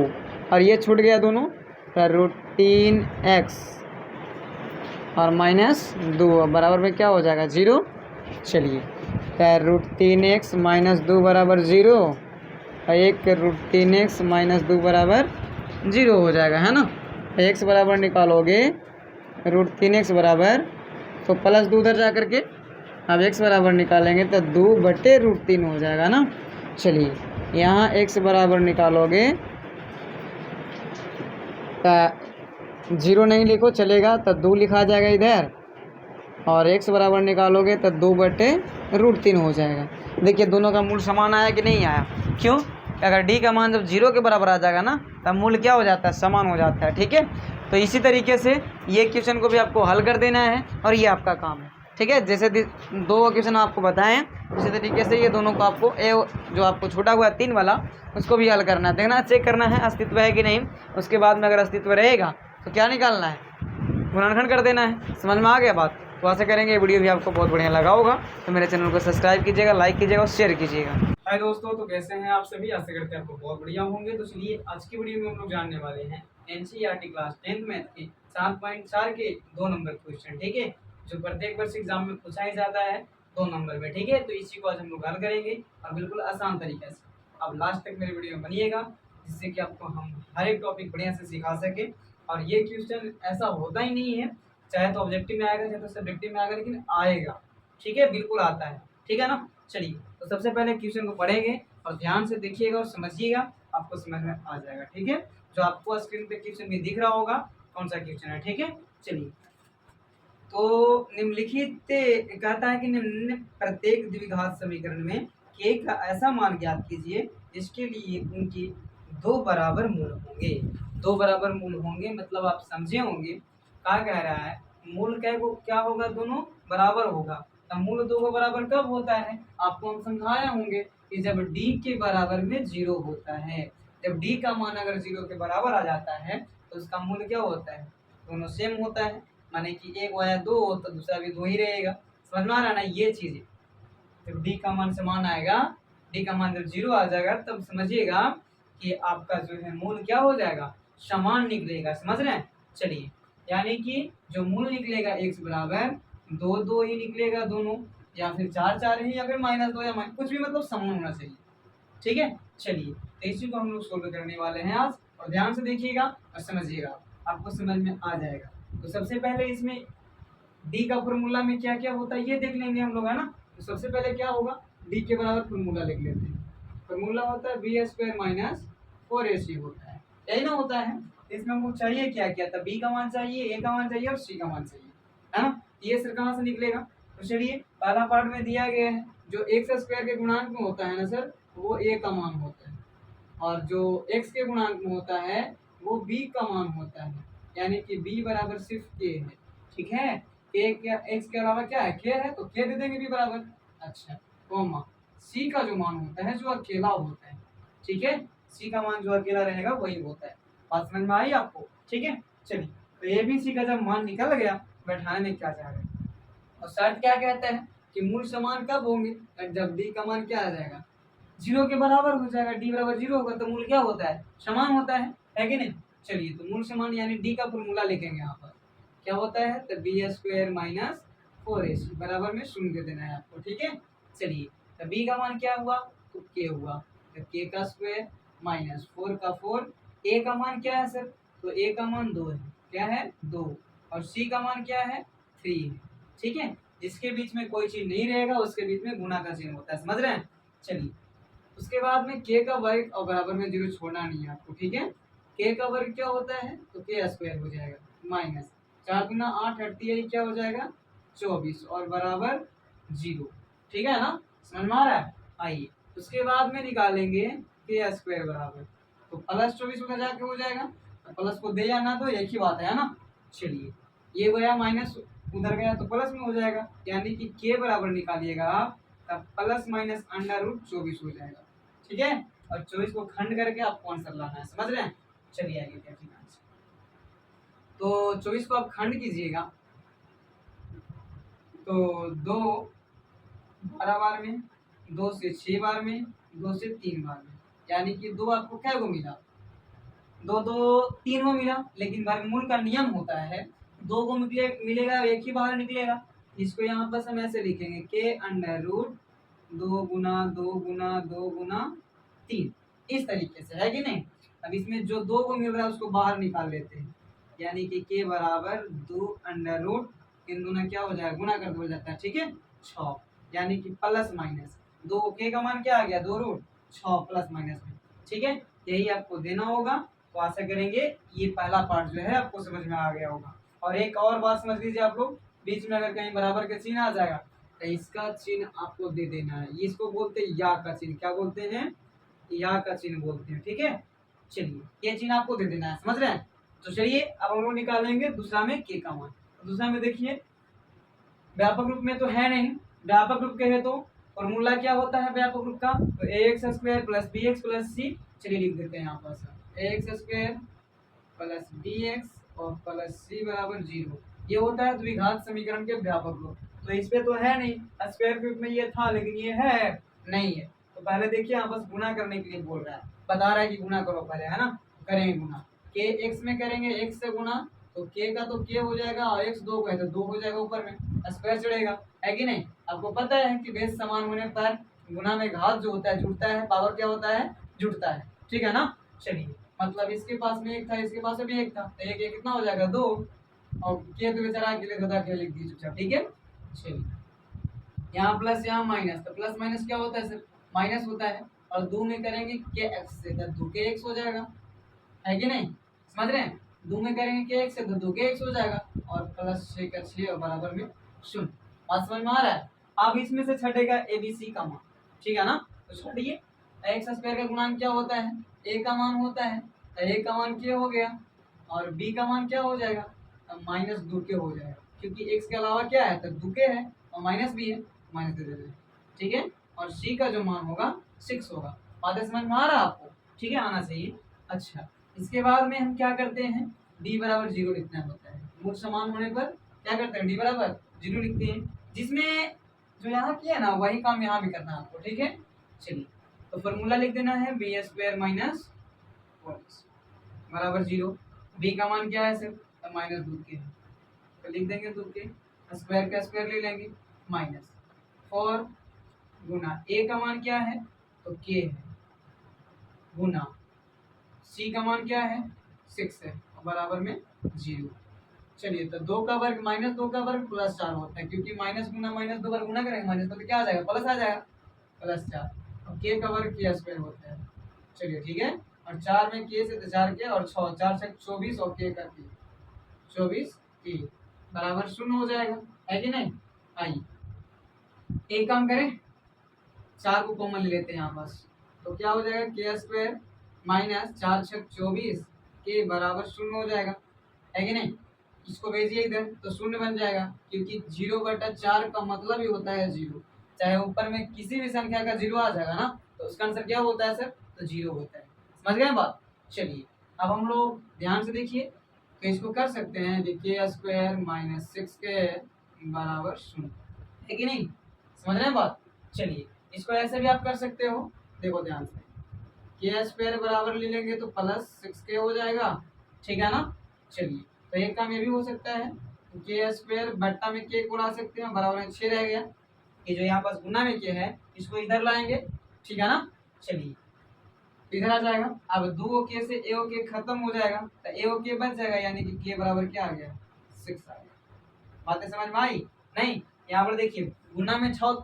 और ये छूट गया दोनों, तो √3x और -2 बराबर में क्या हो जाएगा 0। चलिए तो √3x - 2 बराबर 0, और एक √3x - 2 बराबर 0 हो जाएगा, है ना। x बराबर निकालोगे √3x बराबर, तो +2 उधर जा करके, अब x बराबर निकालेंगे तो 2/√3 हो जाएगा ना। चलिए यहाँ x बराबर निकालोगे तो 0 नहीं लिखो चलेगा, तो 2 लिखा जाएगा इधर, और x बराबर निकालोगे तो 2/√3 हो जाएगा। देखिए दोनों का मूल समान आया कि नहीं आया, क्यों, अगर d का मान जब 0 के बराबर आ जाएगा ना, तब मूल क्या हो जाता है, समान हो जाता है, ठीक है। तो इसी तरीके से ये क्वेश्चन को भी आपको हल कर देना है, और ये आपका काम है, ठीक है। जैसे 2 क्वेश्चन आपको बताएं, उसी तरीके से ये दोनों को आपको जो आपको छूटा हुआ है 3 वाला, उसको भी हल करना है, देखना चेक करना है अस्तित्व है कि नहीं। उसके बाद में अगर अस्तित्व रहेगा तो क्या निकालना है, गुणनखंड कर देना है। समझ में आ गया बात? तो आशा करेंगे वीडियो भी आपको बहुत बढ़िया लगा होगा, तो मेरे चैनल को सब्सक्राइब कीजिएगा, लाइक कीजिएगा और शेयर कीजिएगा। हाय दोस्तों, तो कैसे हैं आप सभी? आशा करते हैं आपको बहुत बढ़िया होंगे। तो चलिए आज की वीडियो में हम लोग जानने वाले हैं एनसीईआरटी क्लास 10th मैथ के 7.4 के 2 नंबर क्वेश्चन, ठीक है, जो प्रत्येक वर्ष एग्जाम में पूछा ही जाता है 2 नंबर में, ठीक है। तो इसी को आज हम लोग हल करेंगे, और बिल्कुल आसान तरीके से। अब लास्ट तक मेरी वीडियो में बनिएगा, जिससे कि आपको हम हर एक टॉपिक बढ़िया से सिखा सके। और ये क्वेश्चन ऐसा होता ही नहीं है, चाहे तो ऑब्जेक्टिव में आएगा चाहे तो सब्जेक्टिव में आएगा, लेकिन आएगा, ठीक है, बिल्कुल आता है, ठीक है ना। चलिए तो सबसे पहले क्वेश्चन को पढ़ेंगे और ध्यान से देखिएगा और समझिएगा, आपको समझ में आ जाएगा, ठीक है। जो आपको स्क्रीन पे क्वेश्चन भी दिख रहा होगा कौन सा क्वेश्चन है, ठीक है। चलिए तो निम्नलिखित कहता है कि निम्न प्रत्येक द्विघात समीकरण में k का ऐसा मान ज्ञात कीजिए जिसके लिए उनके 2 बराबर मूल होंगे। 2 बराबर मूल होंगे मतलब आप समझे होंगे क्या कह रहा है, मूल क्या होगा, दोनों बराबर होगा। तो मूल 2 को बराबर कब होता है, आपको हम समझाए होंगे कि जब d के बराबर में 0 होता है, जब डी का मान अगर 0 के बराबर आ जाता है तो उसका मूल्य क्या होता है, दोनों सेम होता है, माने कि एक वाया 2 तो दूसरा भी 2 ही रहेगा। समझ में आ रहा है ना ये चीज। जब डी का मान समान आएगा, डी का मान जब 0 आ जाएगा तब समझिएगा कि आपका जो है मूल क्या हो जाएगा, समान निकलेगा। समझ रहे हैं? चलिए, यानी कि जो मूल निकलेगा x बराबर 2 2 ही निकलेगा दोनों, या फिर 4 4 ही, या फिर -2 या कुछ भी, मतलब समान होना चाहिए। ठीक है, चलिए तो इसी को हम लोग सोल्व करने वाले हैं आज, और ध्यान से देखिएगा और समझिएगा, आपको समझ में आ जाएगा। तो सबसे पहले इसमें डी का फॉर्मूला में क्या क्या होता है ये देख लेंगे हम लोग, है ना। तो सबसे पहले क्या होगा, डी के बराबर फॉर्मूला लिख लेते हैं। फॉर्मूला होता है बी स्क्वायर माइनस 4ac होता है, यही ना होता है। इसमें हमको चाहिए क्या क्या था, बी का मान चाहिए, ए का मान चाहिए और सी का मान चाहिए, है ना। ये सर कहाँ से निकलेगा, तो चलिए पहला पार्ट में दिया गया है जो एक्स स्क्वायर के गुणांक में होता है ना सर, वो ए का मान होता है, और जो एक्स के गुणांक में होता है वो बी का मान होता है, यानी कि बी बराबर सिर्फ के है। ठीक है, के क्या एक्स के अलावा क्या है, के है, तो के दे देंगे बी बराबर। अच्छा, कॉमा सी का जो मान होता है जो अकेला होता है, ठीक है, सी का मान जो अकेला रहेगा वही होता है। बात समझ में आई आपको? ठीक है, चलिए तो ए बी सी का जब मान निकल गया, बैठाने में क्या चाह रहे हैं, और शर्त क्या कहता है कि मूल समान कब होंगे, जब डी का मान क्या आ जाएगा, 0 के बराबर हो जाएगा। डी बराबर 0 होगा तो मूल क्या होता है, समान होता है कि नहीं। चलिए तो मूल समान यानी डी का फॉर्मूला लिखेंगे यहाँ पर, क्या होता है, तो बी स्क्वायर माइनस 4ac बराबर में 0 दे देना है आपको। ठीक है, चलिए तो बी का मान क्या हुआ, तो के हुआ, तो के का स्क्वायर माइनस 4 का 4, ए का मान क्या है सर, तो ए का मान 2 है, क्या है 2, और सी का मान क्या है 3 है। ठीक है, जिसके बीच में कोई चीज नहीं रहेगा उसके बीच में गुणा का चिन्ह होता है, समझ रहे हैं। चलिए उसके बाद में के का वर्ग और बराबर में 0 छोड़ना नहीं है आपको। ठीक है, के का वर्ग क्या होता है, तो के स्क्वायर हो जाएगा माइनस 4 गुना 8 38 क्या हो जाएगा 24 और बराबर 0। ठीक है ना, समझ में आ रहा है। आइए उसके बाद में निकालेंगे के स्क्वायर बराबर, तो प्लस 24 उधर जाके हो जाएगा, तो प्लस को दे या ना दो एक ही बात है ना। चलिए ये गया माइनस, उधर गया तो प्लस में हो जाएगा, यानी कि के बराबर निकालिएगा आप तब प्लस माइनस अंडर रूट 24 हो जाएगा। ठीक है, और 24 को खंड करके आपको आंसर लाना है, समझ रहे हैं। चलिए आगे क्या ठीक आंसर, तो 24 को आप खंड कीजिएगा, तो 2 12 बार में, 2 से 6 बार में, 2 से 3 बार में, यानी कि 2 आपको क्या को मिला, 2 2 3 को मिला, लेकिन वर्गमूल का नियम होता है 2 को मिलेगा एक ही बाहर निकलेगा। इसको यहाँ पर हम ऐसे लिखेंगे के अंडर रूट 2 गुना 2 गुना 2 गुना 3, इस तरीके से, है कि नहीं। अब इसमें जो 2 को मिल रहा है उसको बाहर निकाल लेते हैं, यानी कि के बराबर 2 अंडर रूट, इन दोनों क्या हो जाएगा, गुना कर दो हो जाता है। ठीक है, 6, यानी कि प्लस माइनस 2, के का मान क्या आ गया 2 रूट 6 प्लस माइनस में। ठीक है, यही आपको देना होगा। तो आशा करेंगे ये पहला पार्ट जो है आपको समझ में आ गया होगा। और एक और बात समझ लीजिए आप लोग, बीच में अगर कहीं बराबर का चिन्ह आ जाएगा तो इसका चिन्ह आपको दे देना है, इसको बोलते हैं या का चिन्ह, क्या बोलते हैं, या का चिन्ह बोलते हैं। ठीक है, चलिए ये चिन्ह आपको दे देना है, समझ रहे हैं। तो चलिए अब हम लोग निकालेंगे दूसरा में के का मान। तो दूसरा में देखिए व्यापक रूप में तो है नहीं, व्यापक रूप कहे तो फॉर्मूला क्या होता है व्यापक रूप का, तो a x square plus b x plus c, चलिए लिख देते हैं यहाँ पर a x square plus b x और प्लस सी बराबर 0, ये होता है द्विघात समीकरण के व्यापक रूप। तो इस पे तो है नहीं, स्क्वायर के रूप में ये था लेकिन ये है नहीं है, तो पहले देखिए यहाँ बस गुना करने के लिए बोल रहा है, बता रहा है कि गुना करो पहले, है ना। करेंगे गुना, के एक्स में करेंगे एक्स से गुना, तो के का तो के हो जाएगा और एक्स 2 का है तो 2 हो जाएगा, ऊपर में स्क्वायर चढ़ेगा, है कि नहीं। आपको पता है कि बेस समान होने पर गुना में घात जो होता है जुड़ता है, पावर क्या होता है जुड़ता है। ठीक है ना, चलिए मतलब इसके पास में 1 था, इसके पास में भी 1 था, तो 1 1 कितना हो जाएगा 2, और के तो बेचारा के लिए खुदा के लिख दी चुपचाप। ठीक है, चलिए यहाँ प्लस यहाँ माइनस, तो प्लस माइनस क्या होता है सर, माइनस होता है, और 2 में करेंगे के एक्स से तो 2 के एक्स हो जाएगा, है कि नहीं, समझ रहे हैं। 2 में करेंगे के एक्स से तो 2 के एक्स हो जाएगा, और प्लस 6 का 6 और बराबर में 0। बात समझ में आ रहा है। अब इसमें से छटेगा ए बी सी का मान, ठीक है ना, तो छटिए एक्स स्क्वायर का गुणांक क्या होता है, ए का मान होता है, तो ए का मान क्या हो गया, और बी का मान क्या हो जाएगा, माइनस 2 के हो जाएगा, क्योंकि एक्स के अलावा क्या है तो 2 के है और माइनस भी है, माइनस दे देते हैं। ठीक है, और सी का जो मान होगा 6 होगा। बात समझ में आ रहा है आपको। ठीक है, आना चाहिए। अच्छा, इसके बाद में हम क्या करते हैं, डी बराबर 0 लिखना होता है। मूल समान होने पर क्या करते हैं, डी बराबर 0 लिखते हैं, जिसमें जो यहाँ किया ना वही काम यहाँ भी करना है आपको, ठीक है। चलिए, तो फॉर्मूला लिख देना है बी स्क्वायर माइनस बराबर 0। बी का मान क्या है सिर्फ, तो माइनस 2 के है, तो लिख देंगे 2 के, स्क्वायर का स्क्वायर ले लेंगे, माइनस 4 गुना ए का मान क्या है, तो के है, गुना सी का मान क्या है 6 है, और बराबर में 0। चलिए, तो 2 का वर्ग माइनस 2 का वर्ग प्लस 4 होता है, क्योंकि माइनस गुना माइनस 2 वर्ग गुना करेंगे माइनस, तो क्या आ जाएगा, प्लस आ जाएगा, प्लस 4। और के का वर्ग के स्क्वायर होता है। चलिए ठीक है, और 4 में के से तो 4 के, और 6 4 से 24, और के का 3 24 के बराबर 0 हो जाएगा, है कि नहीं। आइए एक काम करें, 4 को कॉमन ले लेते हैं यहाँ पास, तो क्या हो जाएगा, के स्क्वायर माइनस 4 6 24 के बराबर 0 हो जाएगा, है कि नहीं। इसको भेजिए इधर तो 0 बन जाएगा, क्योंकि 0/4 का मतलब ही होता है 0। चाहे ऊपर में किसी भी संख्या का 0 आ जाएगा ना, तो उसका आंसर क्या होता है सर, तो 0 होता है। समझ गए बात। चलिए, अब हम लोग ध्यान से देखिए, तो इसको कर सकते हैं, के स्क्वायर माइनस 6 के बराबर 0, है कि नहीं। समझ रहे हैं बात। चलिए, इसको ऐसे भी आप कर सकते हो, देखो ध्यान से, के स्क्वायर बराबर ले लेंगे तो प्लस 6 हो जाएगा, ठीक है ना। चलिए, तो एक काम ये भी हो सकता है, के स्क्वायर बट्टा में के को ला सकते हैं, बराबर में 6 रह गया, ये जो यहाँ पास गुना में के है इसको इधर लाएंगे, ठीक है ना। चलिए, इधर आ जाएगा, अब 2 के से ए के खत्म हो जाएगा, तो ए के बच जाएगा, यानी कि के बराबर क्या आ गया, 6 आ गया। बातें समझ में आई नहीं। यहाँ पर देखिए, गुना में 6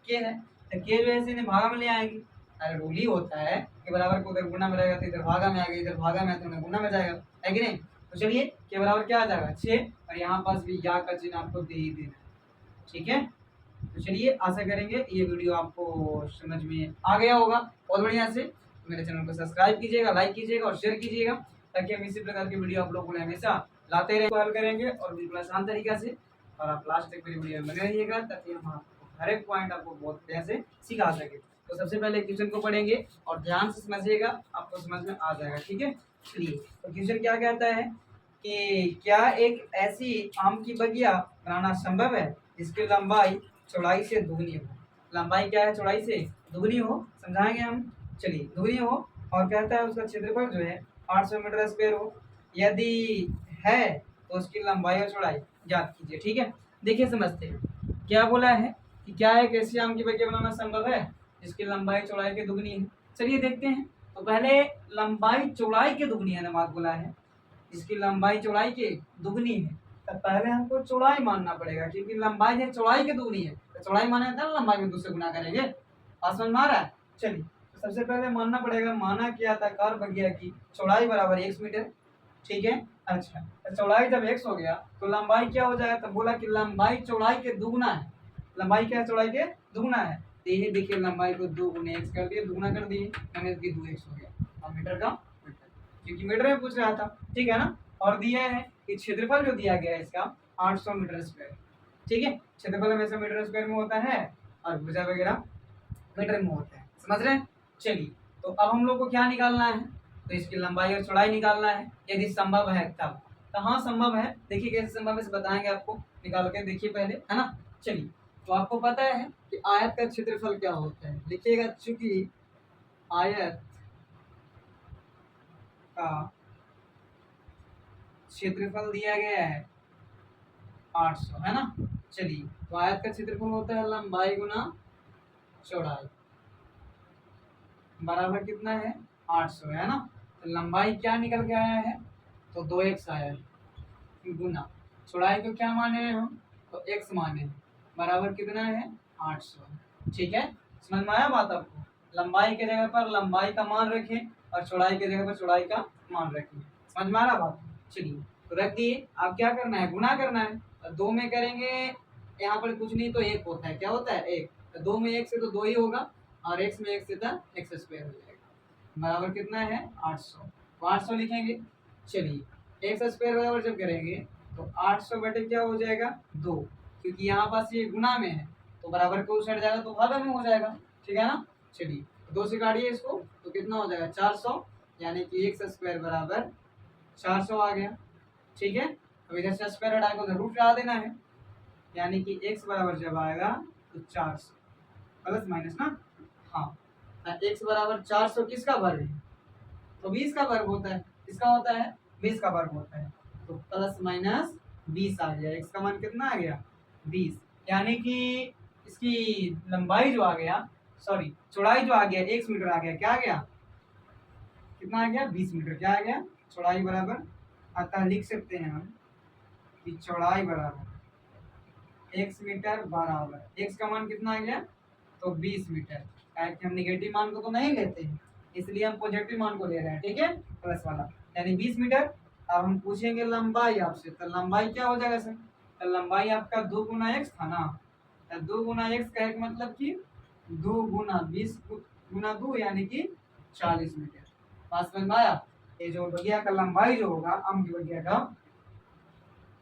के है, तो के जो है इसे भागा में ले आएंगे। अगर रूल ही होता है कि बराबर को उधर गुना में रहेगा तो इधर भागा में आ गया, इधर भागा में तो गुना में जाएगा, है कि नहीं। तो चलिए, के बराबर क्या आ जाएगा 6, और यहाँ पास भी या का चिन्ह आपको दे ही देना है, ठीक है। तो चलिए, आशा करेंगे ये वीडियो आपको समझ में आ गया होगा बहुत बढ़िया से। मेरे चैनल को सब्सक्राइब कीजिएगा, लाइक कीजिएगा और शेयर कीजिएगा, ताकि हम इसी प्रकार की वीडियो आप लोगों को हमेशा लाते रहें, हल करेंगे और बिल्कुल आसान तरीका से। और आप लास्ट तक मेरी वीडियो में बने रहिएगा, ताकि हम आपको हर एक पॉइंट आपको बहुत बढ़िया से सिखा सके। तो सबसे पहले क्वेश्चन को पढ़ेंगे और ध्यान से समझिएगा, आपको समझ में आ जाएगा, ठीक है। चलिए, तो क्वेश्चन क्या कहता है कि क्या एक ऐसी आम की बगिया बनाना संभव है जिसकी लंबाई चौड़ाई से दुगनी हो। लंबाई क्या है, चौड़ाई से दुगनी हो, समझाएंगे हम। चलिए, दुगनी हो, और कहता है उसका क्षेत्रफल जो है 800 मीटर स्क्वायर हो। यदि है तो उसकी लंबाई और चौड़ाई ज्ञात कीजिए, ठीक है। देखिए, समझते हैं क्या बोला है कि क्या एक ऐसी आम की बगिया बनाना संभव है जिसकी लंबाई चौड़ाई के दुगनी है। चलिए देखते हैं, तो पहले लंबाई चौड़ाई के दुगनी है ना, बात बोला है जिसकी लंबाई चौड़ाई के दुगनी है, तो पहले हमको चौड़ाई मानना पड़ेगा, क्योंकि लंबाई है चौड़ाई के दुगनी है, तो चौड़ाई माने था ना, लंबाई में 2 से गुना करेंगे। बात समझ में आ रहा है। चलिए, तो सबसे पहले मानना पड़ेगा, माना क्या था, कार बगिया की चौड़ाई बराबर 1 मीटर, ठीक है। अच्छा, तो चौड़ाई जब 1 हो गया तो लंबाई क्या हो जाएगा, तो बोला कि लंबाई चौड़ाई के दुगना है। लंबाई क्या है, चौड़ाई के दुगना है, तो ये देखिए लंबाई को 2 गुने x कर दिए, दुगना कर दिए, मैंने इसकी 2x हो गया, और मीटर का मीटर, क्योंकि मीटर में पूछ रहा था, ठीक है ना। और दिया है कि क्षेत्रफल जो दिया गया है इसका 800 मीटर स्क्वायर, ठीक है। क्षेत्रफल हमेशा मीटर स्क्वायर में होता है, और भुजा वगैरह मीटर में होता है, समझ रहे हैं। चलिए, तो अब हम लोग को क्या निकालना है, तो इसकी लंबाई और चौड़ाई निकालना है, यदि संभव है तब। तो हाँ, संभव है, देखिए कैसे संभव है, बताएंगे आपको, निकाल के देखिए पहले, है ना। चलिए, तो आपको पता है कि आयत का क्षेत्रफल क्या होता है, लिखिएगा, चूंकि आयत का क्षेत्रफल दिया गया है 800, है ना। चलिए, तो आयत का क्षेत्रफल होता है लंबाई गुना चौड़ाई, बराबर कितना है 800, है ना। तो लंबाई क्या निकल के आया है, तो 2x आया है, गुना चौड़ाई को क्या माने हैं हम, तो x माने हैं, बराबर कितना है 800, ठीक है। समझ में आया बात आपको। लंबाई के जगह पर लंबाई का मान रखें, और चौड़ाई के जगह पर चौड़ाई का मान रखें, समझ में आ रहा बात। चलिए, तो रख दिए, अब क्या करना है, गुना करना है, तो 2 में करेंगे, यहाँ पर कुछ नहीं तो 1 होता है, क्या होता है 1, तो 2 में 1 से तो 2 ही होगा, और x में 1 से था x स्क्वायर हो जाएगा, बराबर कितना है 800, तो 800 लिखेंगे। चलिए, x स्क्वायर बराबर जब करेंगे तो 800 बटे क्या हो जाएगा 2, क्योंकि यहाँ पास ये गुना में है, तो बराबर को उस हट जाएगा तो भागा में हो जाएगा, ठीक है ना। चलिए, 2 से काटिए इसको तो कितना हो जाएगा 400, यानी कि एक्स स्क्वायर बराबर 400 आ गया। ठीक है, अब इधर से स्क्वायर हटा के उधर रूट लगा देना है, यानी कि एक्स बराबर जब आएगा तो 400 प्लस माइनस ना, हाँ एक्स बराबर 400 किसका वर्ग है, तो 20 का वर्ग होता है, किसका होता है 20 का वर्ग होता है, तो प्लस माइनस 20 आ गया, एक्स का मान कितना आ गया 20, यानी कि इसकी लंबाई जो आ गया, सॉरी चौड़ाई जो आ गया 1 मीटर आ गया, क्या आ गया कितना आ गया 20 मीटर, क्या आ गया चौड़ाई बराबर, अतः लिख सकते हैं हम कि चौड़ाई बराबर एक्स मीटर बराबर एक्स का मान कितना आ गया तो 20 मीटर, कि हम निगेटिव मान को तो नहीं लेते हैं इसलिए हम पॉजिटिव मान को ले रहे हैं, ठीक है प्लस वाला, यानी 20 मीटर। अब हम पूछेंगे लंबाई आपसे, तो लंबाई क्या हो जाएगा सर, तो लंबाई आपका 2 गुना एक्स था ना, तो 2 गुना एक्स का एक मतलब कि 2 गुना 20 गुना 2 यानी कि 40 मीटर, बात समझ में आया। ये जो बगिया का लंबाई जो होगा अम की बगिया का,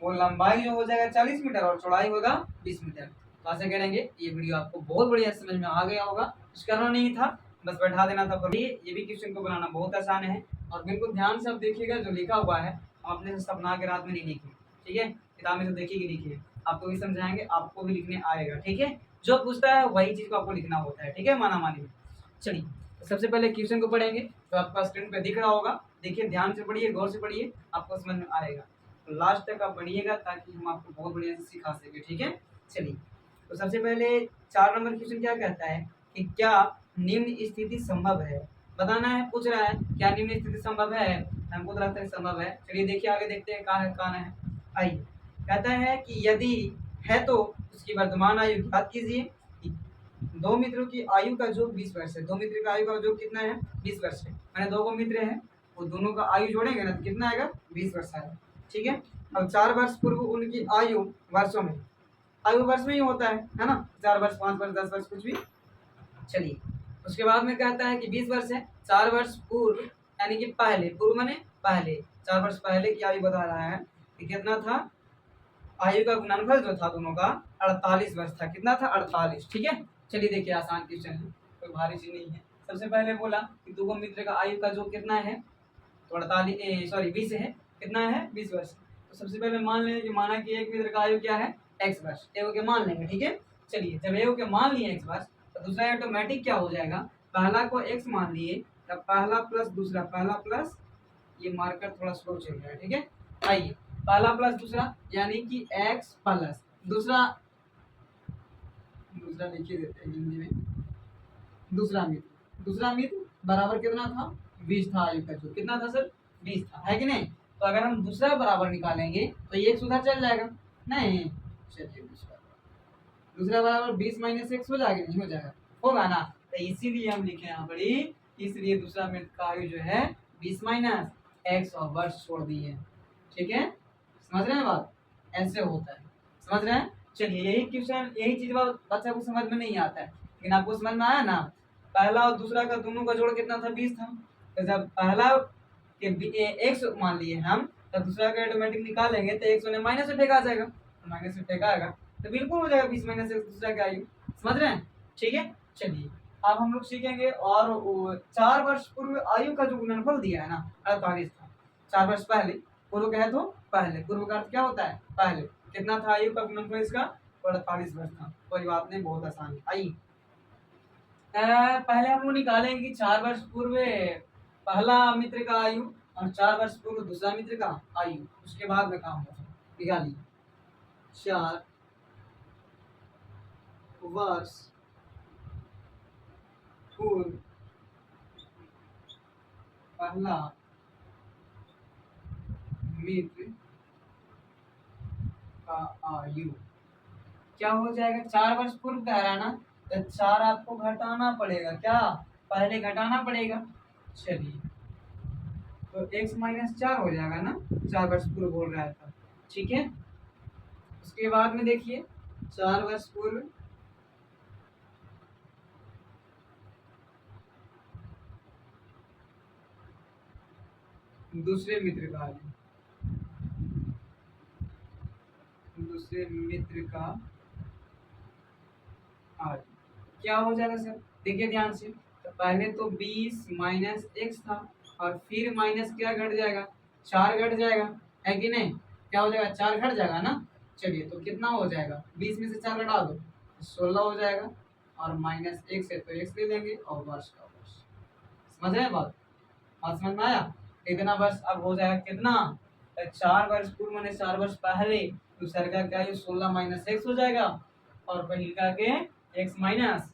वो लंबाई जो हो जाएगा 40 मीटर और चौड़ाई होगा 20 मीटर। तो ऐसे करेंगे, ये वीडियो आपको बहुत बढ़िया समझ में आ गया होगा, कुछ करना नहीं था, बस बैठा देना था। पर ये भी क्वेश्चन को बनाना बहुत आसान है, और बिल्कुल ध्यान से आप देखिएगा, जो लिखा हुआ है हम अपने से सपना के रात में नहीं लिखे, ठीक है किताब में से देखिए लिखिए, आपको भी समझाएंगे, आपको भी लिखने आएगा, ठीक है जो पूछता है वही चीज़ को आपको लिखना होता है, ठीक है माना मानी में। चलिए तो सबसे पहले क्वेश्चन को पढ़ेंगे, जो आपका स्क्रीन पे दिख रहा होगा, देखिए ध्यान से पढ़िए, गौर से पढ़िए, आपको समझ में आएगा, तो लास्ट तक आप पढ़िएगा ताकि हम आपको बहुत बढ़िया से सिखा सके, ठीक है। चलिए तो सबसे पहले 4 नंबर क्वेश्चन क्या कहता है कि क्या निम्न स्थिति संभव है, बताना है, पूछ रहा है क्या निम्न स्थिति संभव है, हमको तो लगता है संभव है। चलिए देखिए आगे देखते हैं कहाँ है कहाँ है। आइए, कहता है कि यदि है तो उसकी वर्तमान आयु ज्ञात कीजिए। दो मित्रों की आयु का जो 20 वर्ष है, दो मित्र का आयु का जो कितना है 20 वर्ष है, मैंने दो को मित्र है, वो दोनों का आयु जोड़ेंगे ना तो कितना आएगा 20 वर्ष आएगा, ठीक है। अब 4 वर्ष पूर्व उनकी आयु वर्षों में, आयु वर्ष में ही होता है ना, 4 वर्ष 5 वर्ष 10 वर्ष कुछ भी। चलिए उसके बाद में कहता है कि 20 वर्ष है, 4 वर्ष पूर्व यानी कि पहले, पूर्व माने पहले, 4 वर्ष पहले की आयु बता रहा है कि कितना था, आयु का गुणनफल जो था दोनों का 48 वर्ष था, कितना था 48, ठीक है। चलिए देखिए आसान क्वेश्चन है, कोई भारी चीज नहीं है। सबसे पहले बोला कि दो मित्र का आयु का जो कितना है तो 48 सॉरी 20 है, कितना है 20 वर्ष। तो सबसे पहले मान लेंगे कि माना कि एक मित्र का आयु क्या है x वर्ष, एगो के मान लेंगे, ठीक है। चलिए जब एगो के मान लिए x वर्ष तो दूसरा ऑटोमेटिक क्या हो जाएगा, पहला को x मान लिए तब पहला प्लस दूसरा, पहला प्लस, ये मार्कर थोड़ा स्लो चल रहा है, ठीक है। आइए पहला प्लस दूसरा यानी कि x प्लस दूसरा, दूसरा लिखिए देते हैं हिंदी में, दूसरा मित्र बराबर कितना था 20 था, आयु का जो कितना था सर 20 था, है कि नहीं। तो अगर हम दूसरा बराबर निकालेंगे तो ये एक उधर चल जाएगा, नहीं चलिए दूसरा बराबर 20 माइनस एक्स हो जाएगा, नहीं हो जाएगा, होगा ना, तो इसीलिए हम लिखे यहाँ पर, इसलिए दूसरा मित्र का आयु जो है 20 माइनस एक्स और वर्ष छोड़ दिए, ठीक है समझ रहे हैं बात, ऐसे होता है, समझ रहे हैं। चलिए यही क्वेश्चन, यही चीज बच्चा को समझ में नहीं आता है, लेकिन आपको समझ में आया ना, पहला और दूसरा का दोनों का जोड़ कितना था 20 था, तो जब पहला के एक्स मान लिए हम, तब दूसरा का ऑटोमेटिक निकालेंगे तो एक्स ने माइनस में आ जाएगा, तो माइनस में आएगा तो बिल्कुल हो जाएगा 20 माइनस एक्स दूसरा का आयु, समझ रहे हैं, ठीक है। चलिए अब हम लोग सीखेंगे, और 4 वर्ष पूर्व आयु का जो गुणनफल दिया है ना 48 था, 4 वर्ष पहले, पूर्व कहे तो पहले, पूर्व का अर्थ क्या होता है पहले, कितना था आयु का गुणनफल इसका 48 वर्ष था, कोई बात नहीं बहुत आसान है। आइए पहले हम लोग निकालेंगे कि 4 वर्ष पूर्व पहला मित्र का आयु और 4 वर्ष पूर्व दूसरा मित्र का आयु, उसके बाद में काम होगा, निकालिए 4 वर्ष पूर्व पहला मित्र का आयु क्या हो जाएगा, 4 वर्ष पूर्व कह रहा ना, तो 4 आपको घटाना पड़ेगा, क्या पहले घटाना पड़ेगा। चलिए तो x माइनस 4 हो जाएगा ना, 4 वर्ष पूर्व बोल रहा था, ठीक है। उसके बाद में देखिए 4 वर्ष पूर्व दूसरे मित्र का आयु, दूसरे मित्र का आयु क्या हो जाएगा सर, देखिए ध्यान से, तो पहले तो 20 माइनस एक्स था और फिर माइनस क्या घट जाएगा, 4 घट जाएगा, है कि नहीं? क्या हो जाएगा, 4 घट जाएगा ना। चलिए तो कितना हो जाएगा, 20 में से 4 घटा दो 16 हो जाएगा, और माइनस एक्स है तो एक्स ले लेंगे और वर्ष का वर्ष। समझ रहे हैं बात? बात समझ में आया? इतना वर्ष अब हो जाएगा कितना, 4 वर्ष पूर्व मैंने 4 वर्ष पहले, तो सर का क्या ये 16 माइनस एक्स हो जाएगा, और पहिल का के एक्स माइनस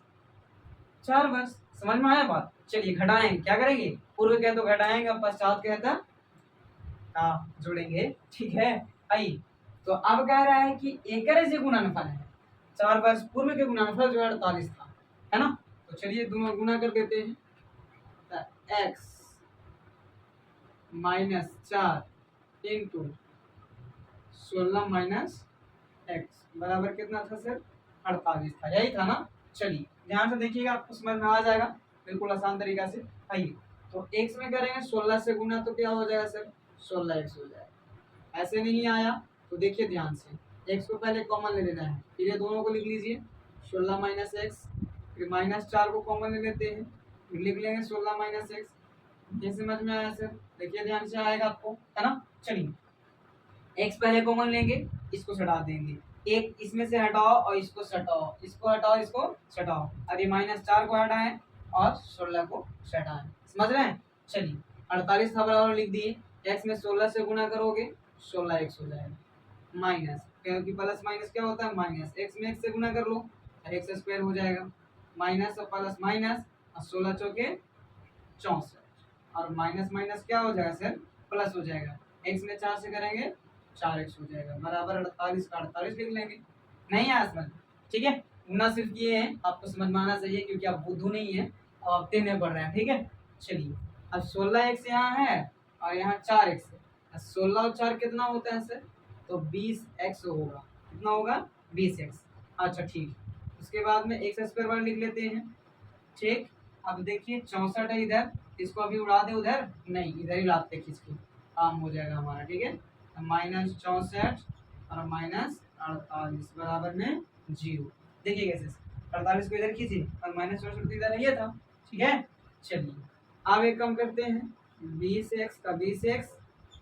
4 वर्ष। समझ में आया बात? चलिए घटाएंगे, क्या करेंगे, पूर्व कहे तो घटाएंगे और पश्चात कहे तो जोड़ेंगे, ठीक है। आई तो अब कह रहा है कि एकड़ से गुणनफल है, 4 वर्ष पूर्व के गुणनफल जो 48 था, है ना। तो चलिए दोनों गुना कर देते हैं, तो x minus 4 into 16 minus x बराबर कितना था सर, 48 था, यही था ना। चलिए ध्यान से देखिएगा, आपको समझ में आ जाएगा बिल्कुल आसान तरीका से। आइए तो एक्स में करेंगे 16 से गुना, तो क्या हो जाएगा सर, 16 एक्स हो जाएगा। ऐसे नहीं आया तो देखिए ध्यान से, एक्स को पहले कॉमन ले लेना है, फिर ये दोनों को लिख लीजिए 16 माइनस एक्स, फिर माइनस 4 को कॉमन ले लेते हैं, फिर लिख लेंगे 16 माइनस एक्स। ये समझ में आया सर? देखिए ध्यान से आएगा आपको, है ना। चलिए एक्स पहले कॉमन लेंगे, इसको हटा देंगे, एक इसमें से हटाओ और इसको हटाओ, इसको हटाओ, इसको हटाओ, अब ये माइनस 4 को हटाएं और 16 को हटाएं। समझ रहे हैं? चलिए 48 था बराबर लिख दिए, एक्स में 16 से गुना करोगे 16 एक्स हो जाएगा, माइनस क्योंकि प्लस माइनस क्या होता है माइनस, एक्स में एक्स से गुना कर लो एक्स स्क्वायर हो जाएगा, माइनस और प्लस माइनस और 16 चौके 64, और माइनस माइनस क्या हो जाएगा सर, प्लस हो जाएगा, एक्स में 4 से करेंगे 4x हो जाएगा, बराबर 48 का 48 लिख लेंगे। नहीं आया समझ? ठीक है, गुना सिर्फ ये है, आपको समझ में आना चाहिए क्योंकि आप बुद्धू नहीं है और आप 3 में पढ़ रहे हैं, ठीक है। चलिए अब 16x यहाँ है और यहाँ 4x है, 16 और 4 कितना होता है सर, तो 20x होगा, कितना होगा 20x। अच्छा ठीक, उसके बाद में एक्स स्क्वायर वाला लिख लेते हैं, ठीक। अब देखिए 64 है इधर, इसको अभी उड़ा दे उधर, नहीं इधर ही लाते खींच के, काम हो जाएगा हमारा, ठीक है। माइनस 64 और माइनस 48 बराबर में 0। देखिए कैसे, 48 को इधर खींचे और माइनस 64 इधर ये था, ठीक है। चलिए अब एक कम करते हैं, 20x का 20x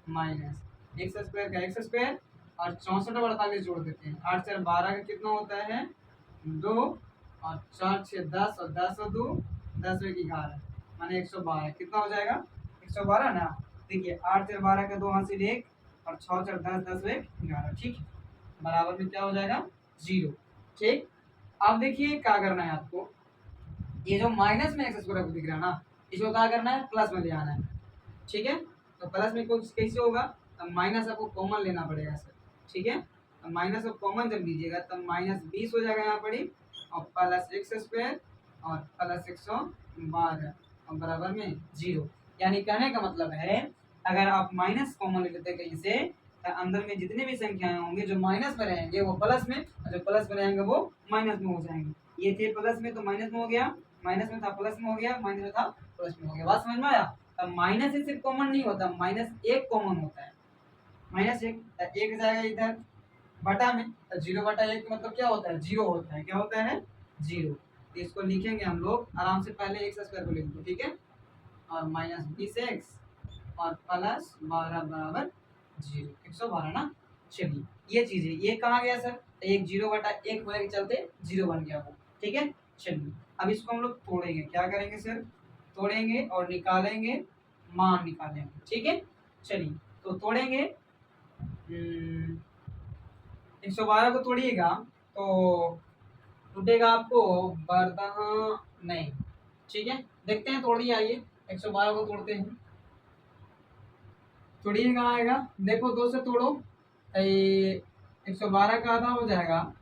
माइनस एक्स स्क्वायर का एक्स स्क्वायर और 64 और 48 जोड़ देते हैं, 8 4 12 का कितना होता है 2, और 4 6 10 और 10 और 2 10 एक 11 माने 112, कितना हो जाएगा 112 ना। देखिए 8 4 12 का 2 हासिल 1 और 6 4 10 10 एक 11, ठीक है, बराबर में क्या हो जाएगा 0, ठीक। अब देखिए क्या करना है आपको, ये जो माइनस में एक्स स्क्वायर दिख रहा है ना, इसको क्या करना है प्लस में ले आना है, ठीक है। तो प्लस में कुछ कैसे होगा, तब माइनस आपको कॉमन लेना पड़ेगा सर, ठीक है। तो माइनस को कॉमन जब लीजिएगा तब माइनस 20 हो जाएगा यहाँ पर ही, और प्लस एक्स स्क्वायर और प्लस 112 और बराबर में 0। यानी कहने का मतलब है अगर आप माइनस कॉमन ले लेते हैं कहीं से, तो अंदर में जितने भी संख्याएं होंगे जो माइनस में रहेंगे वो प्लस में, और जो प्लस में रहेंगे वो माइनस में हो जाएंगे। ये थे प्लस में तो माइनस में हो गया, माइनस में था प्लस में हो गया, माइनस में था प्लस में हो गया। बात समझ में आया? अब माइनस से सिर्फ कॉमन नहीं होता, माइनस एक कॉमन होता है, माइनस एक जाएगा इधर बटा में, तो 0/1 मतलब क्या होता है 0 होता है, क्या होता है 0। तो इसको लिखेंगे हम लोग आराम से, पहले एक्स स्क्वायर को लिख दो, ठीक है, और माइनस 20x और प्लस 12 बराबर 0, 112 ना। चलिए ये चीज है, ये कहाँ गया सर, एक 0/1 होने के चलते 0 बन गया वो, ठीक है। चलिए अब इसको हम लोग तोड़ेंगे, क्या करेंगे सर, तोड़ेंगे और निकालेंगे, मान निकालेंगे, ठीक है। चलिए तो तोड़ेंगे, 112 को तोड़िएगा तो टूटेगा आपको बरदह नहीं, ठीक है। देखते हैं तोड़िए, आइए 112 को तोड़ते हैं, तोड़िए कहाँ आएगा, देखो 2 से तोड़ो, 112 का आधा हो जाएगा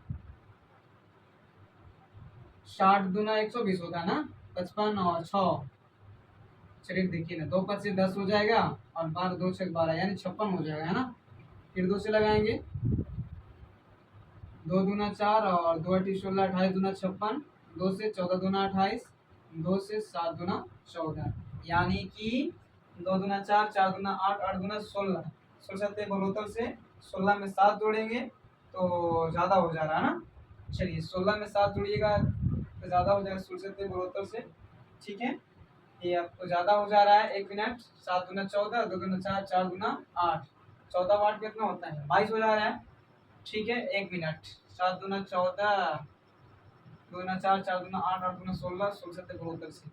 60 दूना 120 होता है ना, 55 और 6, चलिए देखिए ना, 2 5 से 10 हो जाएगा और 12 2 6 12 यानी 56 हो जाएगा, है ना। फिर 2 से लगाएंगे, 2 दूना 4 और 2 8 16 28 दूना 56, 2 से 14 दूना 28, 2 से 7 दूना 14, यानी कि 2 दूना 4 4 दूना 8 8 दूना 16, 16 72 से 16 में 7 जोड़ेंगे तो ज़्यादा हो जा रहा है ना। चलिए 16 में 7 जोड़िएगा तो ज़्यादा हो जाएगा 16 72 से, ठीक है। ये आपको ज़्यादा हो जा रहा है। 1 मिनट, 7 दूना 14, 2 दूना 4, 4 दूना 8, 14 8 कितना होता है? 22 हो जा रहा है। ठीक है, 1 मिनट, 7 दूना 14, 2 दूना 4, 4 दूना 8, 8 दूना 16, 16 सत्ते 72।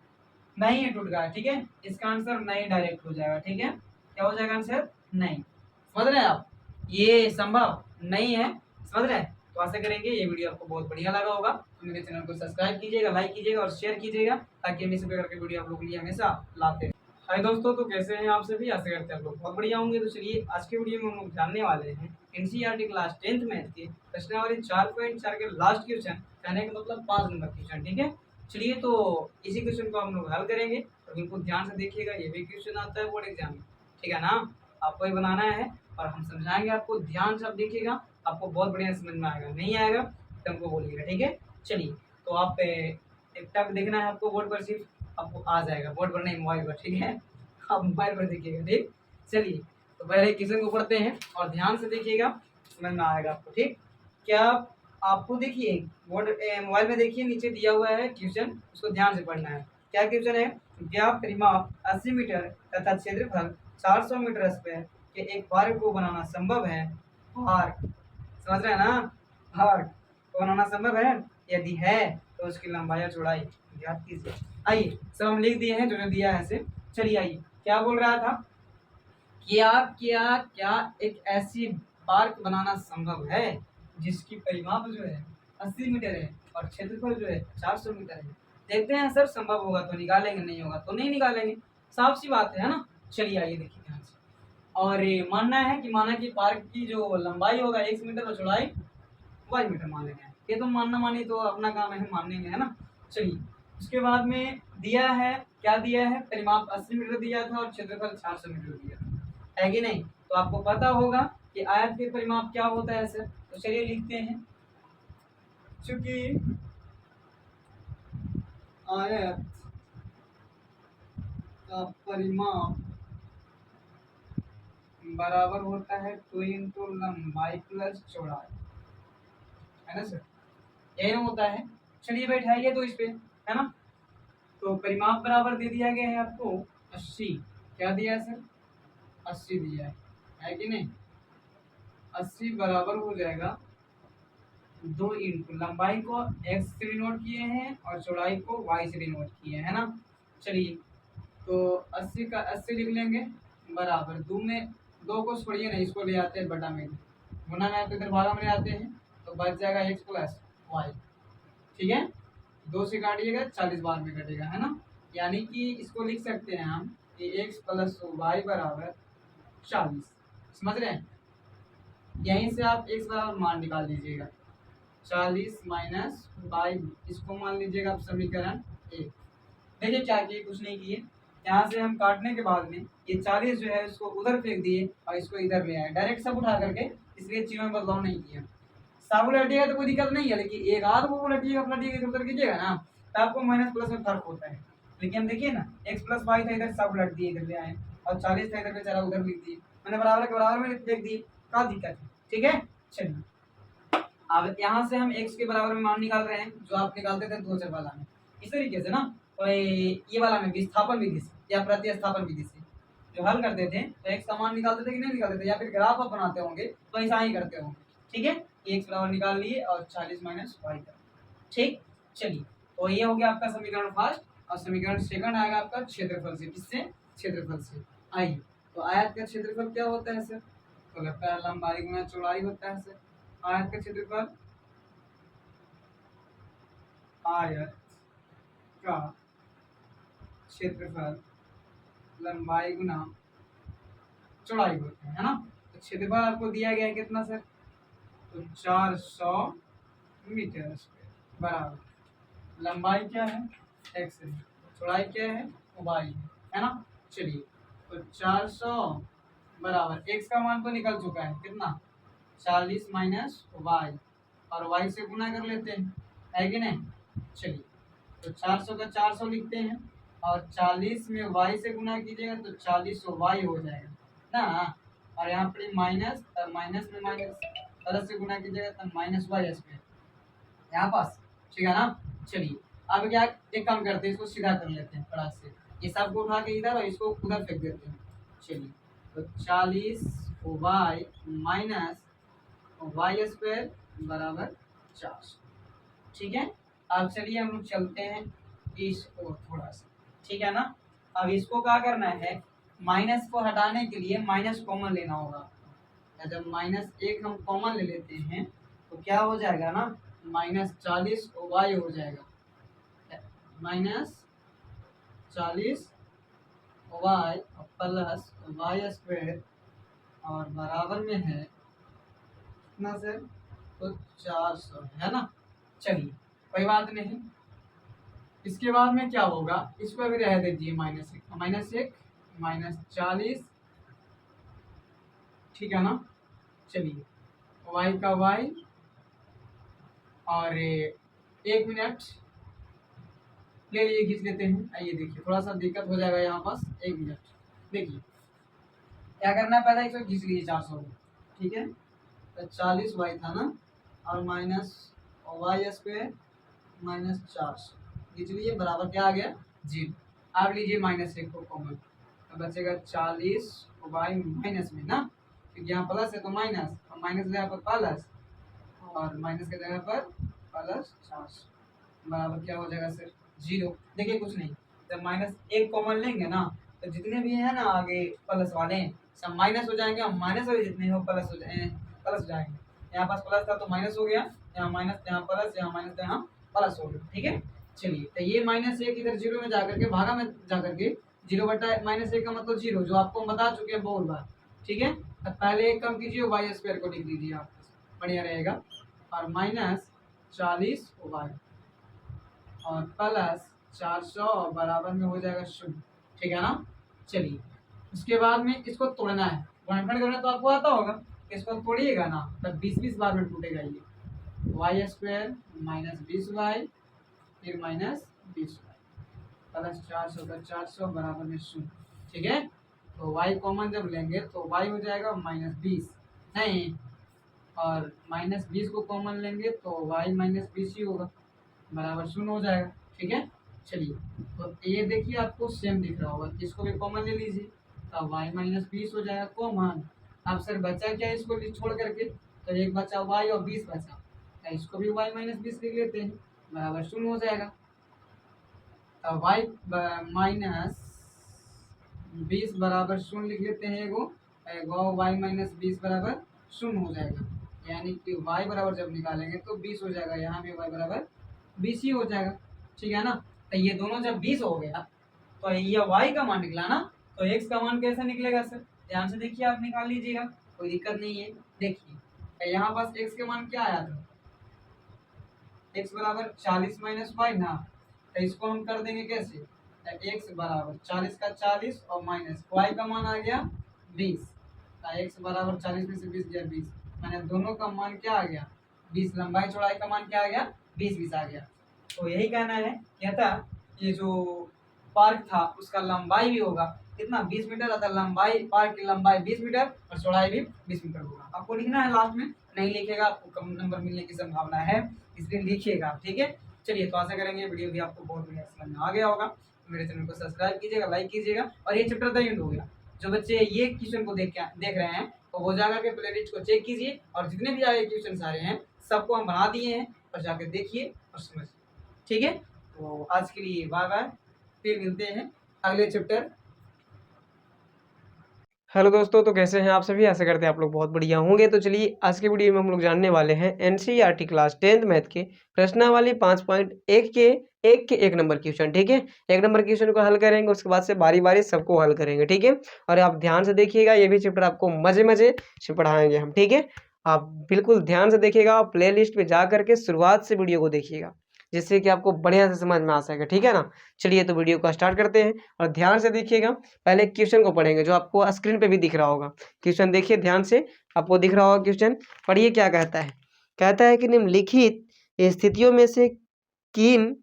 नहीं है, टूट गया। ठीक है, इसका आंसर नहीं डायरेक्ट हो जाएगा। ठीक है, क्या हो जाएगा आंसर? नहीं। समझ रहे हैं आप? ये संभव नहीं है। समझ रहे हैं? तो आशा करेंगे ये वीडियो आपको बहुत बढ़िया लगा होगा। तो मेरे चैनल को सब्सक्राइब कीजिएगा, लाइक कीजिएगा और शेयर कीजिएगा, ताकि हम इस प्रकार के वीडियो आप लोगों के लिए हमेशा लाते रहें। हाय दोस्तों, तो कैसे हैं आप सभी? आशा करते हैं आप लोग बहुत बढ़िया होंगे। तो चलिए आज के वीडियो में हम लोग जानने वाले हैं एनसीईआरटी क्लास 10th मैथ के प्रश्नावली 4.4 के लास्ट क्वेश्चन, कहने का मतलब 5 नंबर क्वेश्चन। ठीक है, चलिए तो इसी क्वेश्चन को हम लोग हल करेंगे। तो बिल्कुल ध्यान से देखिएगा, ये भी क्वेश्चन आता है बोर्ड एग्जाम में। ठीक है ना? आपको ही बनाना है और हम समझाएंगे आपको। ध्यान से आप देखिएगा, आपको बहुत बढ़िया समझ में आएगा। नहीं आएगा तो हमको बोलिएगा। ठीक है, चलिए तो आप एक टक देखना है आपको बोर्ड पर, सिर्फ आपको आ जाएगा। बोर्ड पर नहीं, मोबाइल पर। ठीक है, आप मोबाइल पर देखिएगा। ठीक, चलिए तो पहले क्वेश्चन को पढ़ते हैं और ध्यान से देखिएगा, समझ में आएगा आपको। ठीक, क्या आपको देखिए बोर्ड मोबाइल में देखिए, नीचे दिया हुआ है क्वेश्चन, उसको ध्यान से पढ़ना है। क्या क्वेश्चन है? क्या परिमाप 80 मीटर तथा क्षेत्रफल 400 मीटर स्क्वायर के एक पार्क को बनाना संभव है? पार्क, समझ रहे हैं ना? पार्क को बनाना संभव है? यदि है तो उसकी लंबाई और चौड़ाई ज्ञात कीजिए। आइए सब हम लिख दिए हैं जो जो दिया है ऐसे। चलिए आइए, क्या बोल रहा था? क्या क्या क्या एक ऐसी पार्क बनाना संभव है जिसकी परिमाप जो है 80 मीटर है और क्षेत्रफल जो है 400 मीटर है? देखते हैं सर, संभव होगा तो निकालेंगे, नहीं होगा तो नहीं निकालेंगे। साफ सी बात है ना? चलिए आइए देखिए ध्यान से। और ये मानना है कि माना कि पार्क की जो लंबाई होगा 1 मीटर और चौड़ाई 22 मीटर मान लेंगे। ये तो मानना मानी तो अपना काम है, हम मानेंगे, है ना? चलिए उसके बाद में दिया है, क्या दिया है? परिमाप 80 मीटर दिया था और क्षेत्रफल 400 मीटर दिया था, है कि नहीं? तो आपको पता होगा कि आयत के परिमाप क्या होता है सर। तो चलिए लिखते हैं, चूंकि आयत का परिमाप बराबर होता है 2 इंटू लंबाई प्लस चौड़ाई, है ना सर? यही ना होता है। चलिए बैठाइए तो इस पे, है ना? तो परिमाप बराबर दे दिया गया है आपको 80। क्या दिया है सर? 80 दिया है कि नहीं? 80 बराबर हो जाएगा 2 इंटू लंबाई को x से डिनोट किए हैं और चौड़ाई को y से डिनोट किए हैं, है ना? चलिए तो 80 का 80 लिख लेंगे बराबर 2 में, 2 को छोड़िए नहीं, इसको ले आते हैं बटा में, गुना में तो इधर भागा में ले आते हैं, तो बच जाएगा x प्लस वाई। ठीक है, 2 से काटिएगा 40 बार में कटेगा, है ना? यानी कि इसको लिख सकते हैं हम कि x प्लस वाई बराबर 40। समझ रहे हैं? यहीं से आप x बराबर मान निकाल लीजिएगा, 40 माइनस वाई, इसको मान लीजिएगा आप समीकरण 1। देखिए क्या किए, कुछ नहीं किए। यहाँ से हम काटने के बाद में ये 40 जो है इसको उधर फेंक दिए और इसको इधर ले आए, डायरेक्ट सब उठा करके, इसलिए चीज़ों में बदलाव नहीं किया। साबुन लटिएगा तो कोई दिक्कत नहीं है, लेकिन एक आध वो लटिएगा इधर उधर कीजिएगा ना, तो आपको माइनस प्लस में फर्क होता है। लेकिन देखिए ना, x प्लस वाई था, इधर सब लट दिए, इधर ले आए, और 40 था इधर बेचारा उधर लिख दिए, मैंने बराबर के बराबर में लिख दिए, क्या दिक्कत है? ठीक है, चलिए अब यहाँ से हम x के बराबर में मान निकाल रहे हैं, जो आप निकालते थे 2 चर वाला में, इस तरीके से ना। और ये वाला में विस्थापन विधि से या प्रतिस्थापन विधि से जो हल करते थे, तो x का मान निकालते थे कि नहीं निकालते थे, या फिर ग्राफ आप बनाते होंगे तो ऐसा ही करते होंगे। ठीक है, x बराबर निकाल लिए और 40 माइनस वाई कर। ठीक, चलिए तो ये हो गया आपका समीकरण फर्स्ट, और समीकरण सेकंड आएगा आपका क्षेत्रफल से। किससे? क्षेत्रफल से। आइए, तो आयत का क्षेत्रफल क्या होता है सर? तो लगता है लंबाई गुना चौड़ाई होता है सर। आयत का क्षेत्रफल, आयत का क्षेत्रफल लंबाई गुना चौड़ाई होता है ना? तो क्षेत्रफल आपको दिया गया है कितना सर? तो 400 मीटर स्क्वायर बराबर लंबाई क्या है? x है, चौड़ाई क्या है? y है ना? चलिए तो 400 बराबर x का मान तो निकल चुका है, कितना? 40 माइनस वाई, और y से गुना कर लेते हैं, है कि नहीं? चलिए तो 400 का 400 लिखते हैं और 40 में y से गुना कीजिएगा तो 40 y हो जाएगा ना। और यहाँ पर माइनस, माइनस में माइनस प्लस से गुना कीजिएगा तो माइनस वाई स्क्वायर यहाँ पास। ठीक है ना? चलिए अब क्या, एक काम करते हैं, इसको सीधा कर लेते हैं फटाक से। ये सबको उठा के इधर और इसको उधर फेंक देते हैं। चलिए तो 40y माइनस वाई स्क्वायर बराबर 4। ठीक है, अब चलिए हम लोग चलते हैं इस ओर थोड़ा सा, ठीक है ना। अब इसको क्या करना है, माइनस को हटाने के लिए माइनस कॉमन लेना होगा। जब -1 हम कॉमन ले लेते हैं तो क्या हो जाएगा ना, -40 वाई हो जाएगा, -40 वाई प्लस वाई स्क्वायर और बराबर में है कितना सर, तो 400 है ना। चलिए कोई बात नहीं, इसके बाद में क्या होगा, इसको भी रह दीजिए -1 -40, ठीक है ना। चलिए y का y और 1 मिनट ले लिए, खींच लेते हैं। आइए देखिए थोड़ा सा दिक्कत हो जाएगा यहाँ पास, 1 मिनट देखिए क्या करना है, पहले इसको खींच लीजिए 400 को, ठीक है। तो 40 y था ना और माइनस वाई स्क्वायर माइनस 400 खींच लीजिए, बराबर क्या आ गया 0। आप लीजिए -1 को कॉमन, तो बचेगा 40 वाई माइनस में ना, क्योंकि यहाँ प्लस है तो माइनस, और माइनस की जगह पर प्लस और माइनस की जगह पर प्लस 400 बराबर क्या हो जाएगा सर 0। देखिए कुछ नहीं, जब -1 कॉमन लेंगे ना तो जितने भी है ना आगे प्लस वाले सब माइनस हो जाएंगे, और माइनस वाले जितने हो प्लस हो जाएंगे। यहाँ पास प्लस था तो माइनस हो गया, यहाँ माइनस यहाँ प्लस, यहाँ माइनस यहाँ प्लस हो गया, ठीक है। चलिए तो ये -1 इधर 0 में जाकर के भागा में जाकर के 0/-1 का मतलब 0, जो आपको हम बता चुके हैं बहुत बार, ठीक है। अब पहले एक कम कीजिए, वाई स्क्वायर को लिख दीजिए आप, बढ़िया रहेगा, और -40 वाई और प्लस 400 और बराबर में हो जाएगा 0, ठीक है ना। चलिए उसके बाद में इसको तोड़ना है, गुणनखंड करना तो आपको आता होगा, इसको तोड़िएगा ना तब 20-20 बार में टूटेगा ये, वाई स्क्वायर -20y फिर -20y प्लस 400 का 400 बराबर में 0, ठीक है। तो y कॉमन जब लेंगे तो y हो जाएगा -20 नहीं, और -20 को कॉमन लेंगे तो y -20 ही होगा, बराबर 0 हो जाएगा, ठीक है। चलिए तो ये देखिए आपको सेम दिख रहा होगा, इसको भी कॉमन ले लीजिए, तो y -20 हो जाएगा कॉमन। अब सर बचा क्या, इसको छोड़ करके, तो एक बचा y और 20 बचा, तो इसको भी y -20 लिख लेते हैं, बराबर 0 हो जाएगा। तो y -20 बराबर 0 लिख लेते हैं, एगो y -20 बराबर 0 हो जाएगा, यानी कि y बराबर जब निकालेंगे तो 20 हो जाएगा, यहाँ भी y बराबर 20 ही हो जाएगा, ठीक है ना। तो ये दोनों जब 20 हो गया तो ये y का मान निकला ना, तो x का मान कैसे निकलेगा सर, ध्यान से देखिए, आप निकाल लीजिएगा, कोई दिक्कत नहीं है। देखिए यहाँ पास x के मान क्या आया था, x बराबर 40 - y ना, तो इसको हम कर देंगे कैसे, x बराबर 40 का 40 और माइनस y का मान आ गया 20, तो x बराबर 40 में से 20 गया 20, मैंने दोनों का मान क्या आ गया 20, लंबाई चौड़ाई का मान क्या आ गया 20 आ गया। तो यही कहना है, कहता ये जो पार्क था उसका लंबाई भी होगा कितना 20 मीटर, अतः लंबाई पार्क की लंबाई 20 मीटर और चौड़ाई भी 20 मीटर होगा। आपको लिखना है, लास्ट में नहीं लिखेगा आपको कम नंबर मिलने की संभावना है, इसलिए लिखिएगा, ठीक है। चलिए तो आशा करेंगे वीडियो भी आपको बहुत बढ़िया समझ में आ गया होगा। मेरे चैनल को सब्सक्राइब कीजिएगा, लाइक कीजिएगा, और ये चैप्टर तो एंड हो गया। जो बच्चे ये क्वेश्चन को देख रहे हैं तो वो जाकर के प्ले लिस्ट को चेक कीजिए, और जितने भी आगे क्वेश्चन आ रहे हैं सबको हम बना दिए हैं, और जाकर देखिए और समझिए, ठीक है। तो आज के लिए बाय बाय, फिर मिलते हैं अगले चैप्टर। हेलो दोस्तों, तो कैसे हैं आप सभी, आशा करते हैं आप लोग बहुत बढ़िया होंगे। तो चलिए आज के वीडियो में हम लोग जानने वाले हैं एनसीईआरटी क्लास 10th मैथ के प्रश्नावली 5.1 के एक नंबर क्वेश्चन, ठीक है। एक नंबर क्वेश्चन को हल करेंगे, उसके बाद से बारी बारी सबको हल करेंगे, ठीक है। और आप ध्यान से देखिएगा, ये भी चैप्टर आपको मजे मजे से पढ़ाएंगे हम, ठीक है। आप बिल्कुल ध्यान से देखिएगा, प्ले लिस्ट पे जा करके शुरुआत से वीडियो को देखिएगा, जिससे कि आपको बढ़िया से समझ में आ सके, ठीक है ना। चलिए तो वीडियो को स्टार्ट करते हैं, और ध्यान से देखिएगा। पहले क्वेश्चन को पढ़ेंगे, जो आपको स्क्रीन पे भी दिख रहा होगा। क्वेश्चन देखिए ध्यान से, आपको दिख रहा होगा क्वेश्चन, पढ़िए क्या कहता है। कहता है कि निम्नलिखित स्थितियों में से किन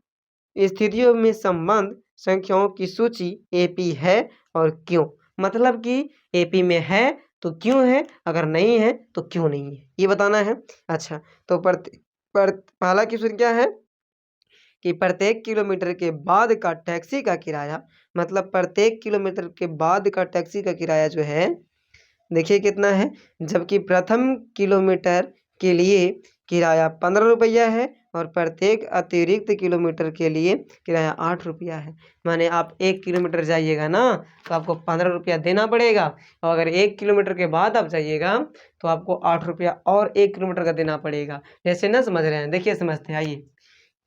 स्थितियों में संबंध संख्याओं की सूची एपी है और क्यों। मतलब कि एपी में है तो क्यों है, अगर नहीं है तो क्यों नहीं है, ये बताना है। अच्छा तो पहला क्वेश्चन क्या है कि प्रत्येक किलोमीटर के बाद का टैक्सी का किराया, मतलब प्रत्येक किलोमीटर के बाद का टैक्सी का किराया जो है देखिए कितना है। जबकि प्रथम किलोमीटर के लिए किराया 15 रुपया है और प्रत्येक अतिरिक्त किलोमीटर के लिए किराया 8 रुपया है। माने आप 1 किलोमीटर जाइएगा ना तो आपको 15 रुपया देना पड़ेगा, और अगर 1 किलोमीटर के बाद आप जाइएगा तो आपको 8 रुपया और 1 किलोमीटर का देना पड़ेगा। जैसे ना समझ रहे हैं, देखिए समझते हैं, आइए।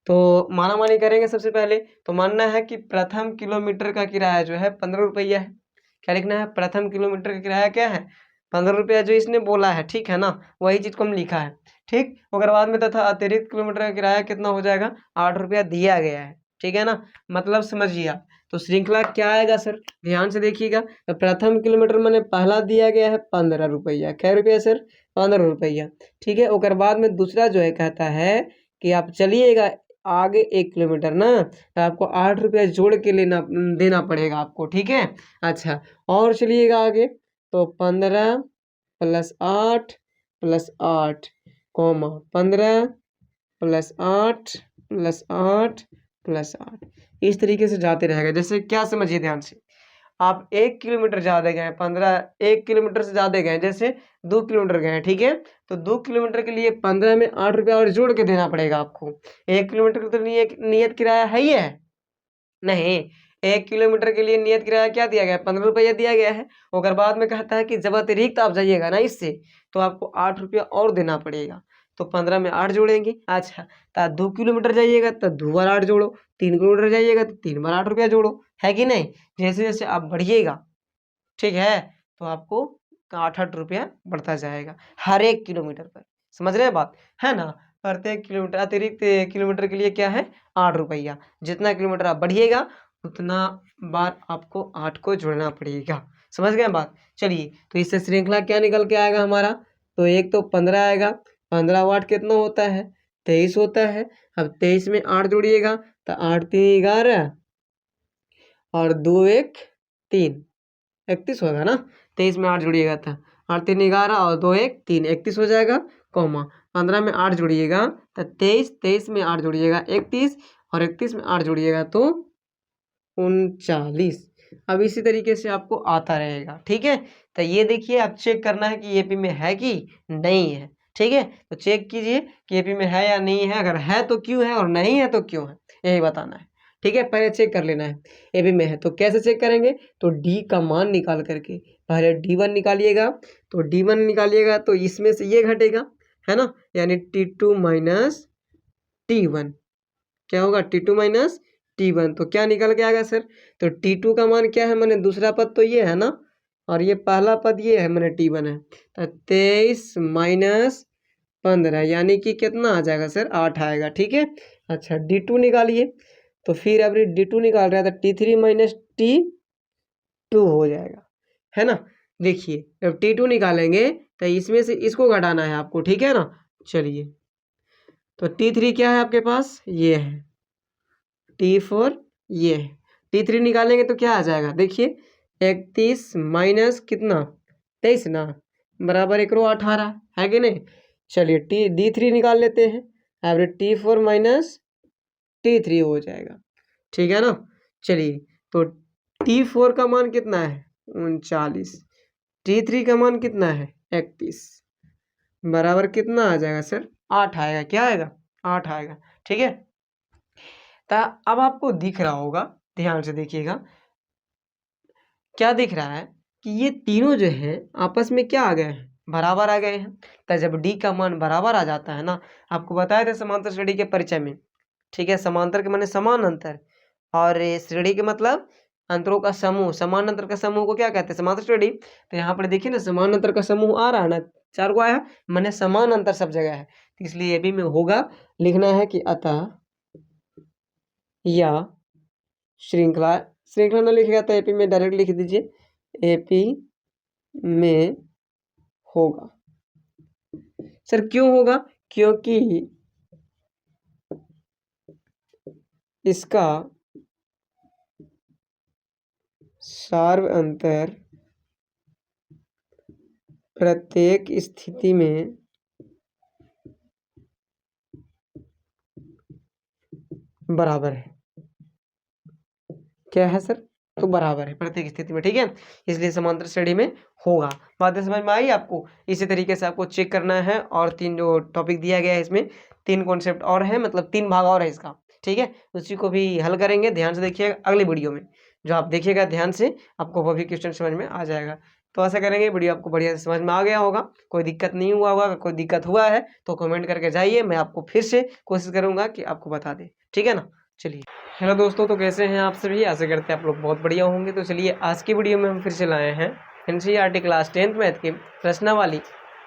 तो माना मानी करेंगे। सबसे पहले तो मानना है कि प्रथम किलोमीटर का किराया जो है 15 रुपया है। क्या लिखना है? प्रथम किलोमीटर का किराया क्या है? 15 रुपया, जो इसने बोला है, ठीक है ना, वही चीज़ को हम लिखा है, ठीक। मगर बाद में तथा अतिरिक्त किलोमीटर का किराया कितना हो जाएगा? 8 रुपया दिया गया है, ठीक है ना। मतलब समझिए आप, तो श्रृंखला क्या आएगा सर? ध्यान से देखिएगा। तो प्रथम किलोमीटर मैंने पहला दिया गया है 15 रुपया। क्या रुपया सर? 15 रुपया, ठीक है। और बाद में दूसरा जो है कहता है कि आप चलिएगा आगे 1 किलोमीटर ना, तो आपको 8 रुपया जोड़ के देना पड़ेगा आपको, ठीक है। अच्छा, और चलिएगा आगे, तो 15 plus 8 plus 8 comma 15 plus 8 plus 8 plus 8, इस तरीके से जाते रहेगा। जैसे क्या समझिए ध्यान से, आप 1 किलोमीटर ज़्यादा गए, 1 किलोमीटर से ज़्यादा गए, जैसे 2 किलोमीटर गए, ठीक है। तो 2 किलोमीटर के लिए 15 में 8 रुपया और जोड़ के देना पड़ेगा आपको। 1 किलोमीटर का तो नियत किराया है ही है नहीं। 1 किलोमीटर के लिए नियत किराया क्या दिया गया है? 15 रुपया दिया गया है। और बाद में कहता है कि जब अतिरिक्त आप जाइएगा ना इससे, तो आपको 8 रुपया और देना पड़ेगा। तो 15 में 8 जोड़ेंगे। अच्छा, तो 2 किलोमीटर जाइएगा तो 2 बार 8 जोड़ो, 3 किलोमीटर जाइएगा तो 3 बार 8 रुपया जोड़ो, है कि नहीं। जैसे जैसे आप बढ़िएगा, ठीक है, तो आपको 8-8 रुपया बढ़ता जाएगा हर 1 किलोमीटर पर। समझ रहे हैं बात, है ना। प्रत्येक किलोमीटर अतिरिक्त किलोमीटर के लिए क्या है? 8 रुपया। जितना किलोमीटर आप बढ़िएगा उतना बार आपको 8 को जोड़ना पड़ेगा। समझ गए बात। चलिए, तो इससे श्रृंखला क्या निकल के आएगा हमारा? तो एक तो 15 आएगा, 15 वाट कितना होता है? 23 होता है। अब 23 में 8 जोड़िएगा तो 8 3 11 और 2 1 3, 31 होगा ना। 23 में 8 जोड़िएगा था, 8 3 11 और 2 1 3, 31 हो जाएगा, कॉमा 15 में 8 जोड़िएगा तो 23, 23 में 8 जोड़िएगा 31, और 31 में 8 जोड़िएगा तो 39। अब इसी तरीके से आपको आता रहेगा, ठीक है। तो ये देखिए, आप चेक करना है कि एपी में है कि नहीं है, ठीक है। तो चेक कीजिए कि एपी में है या नहीं है, अगर है तो क्यों है और नहीं है तो क्यों है, यही बताना है, ठीक है। पहले चेक कर लेना है एपी में है। तो कैसे चेक करेंगे? तो डी का मान निकाल करके पहले D1 निकालिएगा। तो D1 निकालिएगा तो इसमें से ये घटेगा, है ना, यानी T2 माइनस T1। क्या होगा? T2 minus T1। तो क्या निकल के आएगा सर? तो T2 का मान क्या है? मैंने दूसरा पद तो ये है ना, और ये पहला पद ये है, मैंने T1 है। तो 23 माइनस 15 यानी कि कितना आ जाएगा सर? 8 आएगा, ठीक है। अच्छा, D2 निकालिए। तो फिर अभी D2 निकाल रहा है तो T3 माइनस T2 हो जाएगा, है ना। देखिए, जब T2 निकालेंगे तो इसमें से इसको घटाना है आपको, ठीक है ना। चलिए, तो T3 क्या है आपके पास? ये है T4, ये है। T3 निकालेंगे तो क्या आ जाएगा? देखिए, 31 माइनस कितना? 23 ना, बराबर 1 18, है कि नहीं। चलिए, D3 निकाल लेते हैं। एवरेज T4 माइनस T3 हो जाएगा, ठीक है ना। चलिए, तो T4 का मान कितना है? 39। T3 का मान कितना है? 31, बराबर कितना आ जाएगा सर? 8 आएगा। क्या आएगा? 8 आएगा, ठीक है। तो अब आपको दिख रहा होगा, ध्यान से देखिएगा, क्या दिख रहा है कि ये तीनों जो है आपस में क्या आ गए हैं? बराबर आ गए हैं। तो जब डी का मान बराबर आ जाता है ना, आपको बताया था समांतर श्रेणी के परिचय में, ठीक है। समांतर के माने समान अंतर, और श्रेणी के मतलब अंतरों का समूह। समान अंतर का समूह को क्या कहते हैं? समांतर श्रेणी। तो यहाँ पर देखिए ना, समान अंतर का समूह आ रहा है ना, 4 को आया, माने समान अंतर सब जगह है। तो इसलिए ये भी में होगा, लिखना है कि अतः या श्रृंखला, श्रृंखला ना लिखेगा तो एपी में डायरेक्ट लिख दीजिए एपी में होगा। सर क्यों होगा? क्योंकि इसका सार्व अंतर प्रत्येक स्थिति में बराबर है। क्या है सर? तो बराबर है प्रत्येक स्थिति में, ठीक है, इसलिए समांतर श्रेणी में होगा। बातें समझ में आई आपको? इसी तरीके से आपको चेक करना है। और 3 जो टॉपिक दिया गया है इसमें 3 कॉन्सेप्ट और है, मतलब 3 भाग और है इसका, ठीक है, उसी को भी हल करेंगे। ध्यान से देखिएगा अगली वीडियो में, जो आप देखिएगा ध्यान से, आपको वो भी क्वेश्चन समझ में आ जाएगा। तो ऐसा करेंगे, वीडियो आपको बढ़िया से समझ में आ गया होगा, कोई दिक्कत नहीं हुआ होगा। अगर कोई दिक्कत हुआ है तो कमेंट करके जाइए, मैं आपको फिर से कोशिश करूँगा कि आपको बता दें, ठीक है ना। चलिए, हेलो दोस्तों, तो कैसे हैं आप सभी? आशा करते हैं आप लोग बहुत बढ़िया होंगे। तो चलिए, आज की वीडियो में हम फिर से लाए हैं एनसीईआरटी क्लास 10th मैथ की प्रश्नावली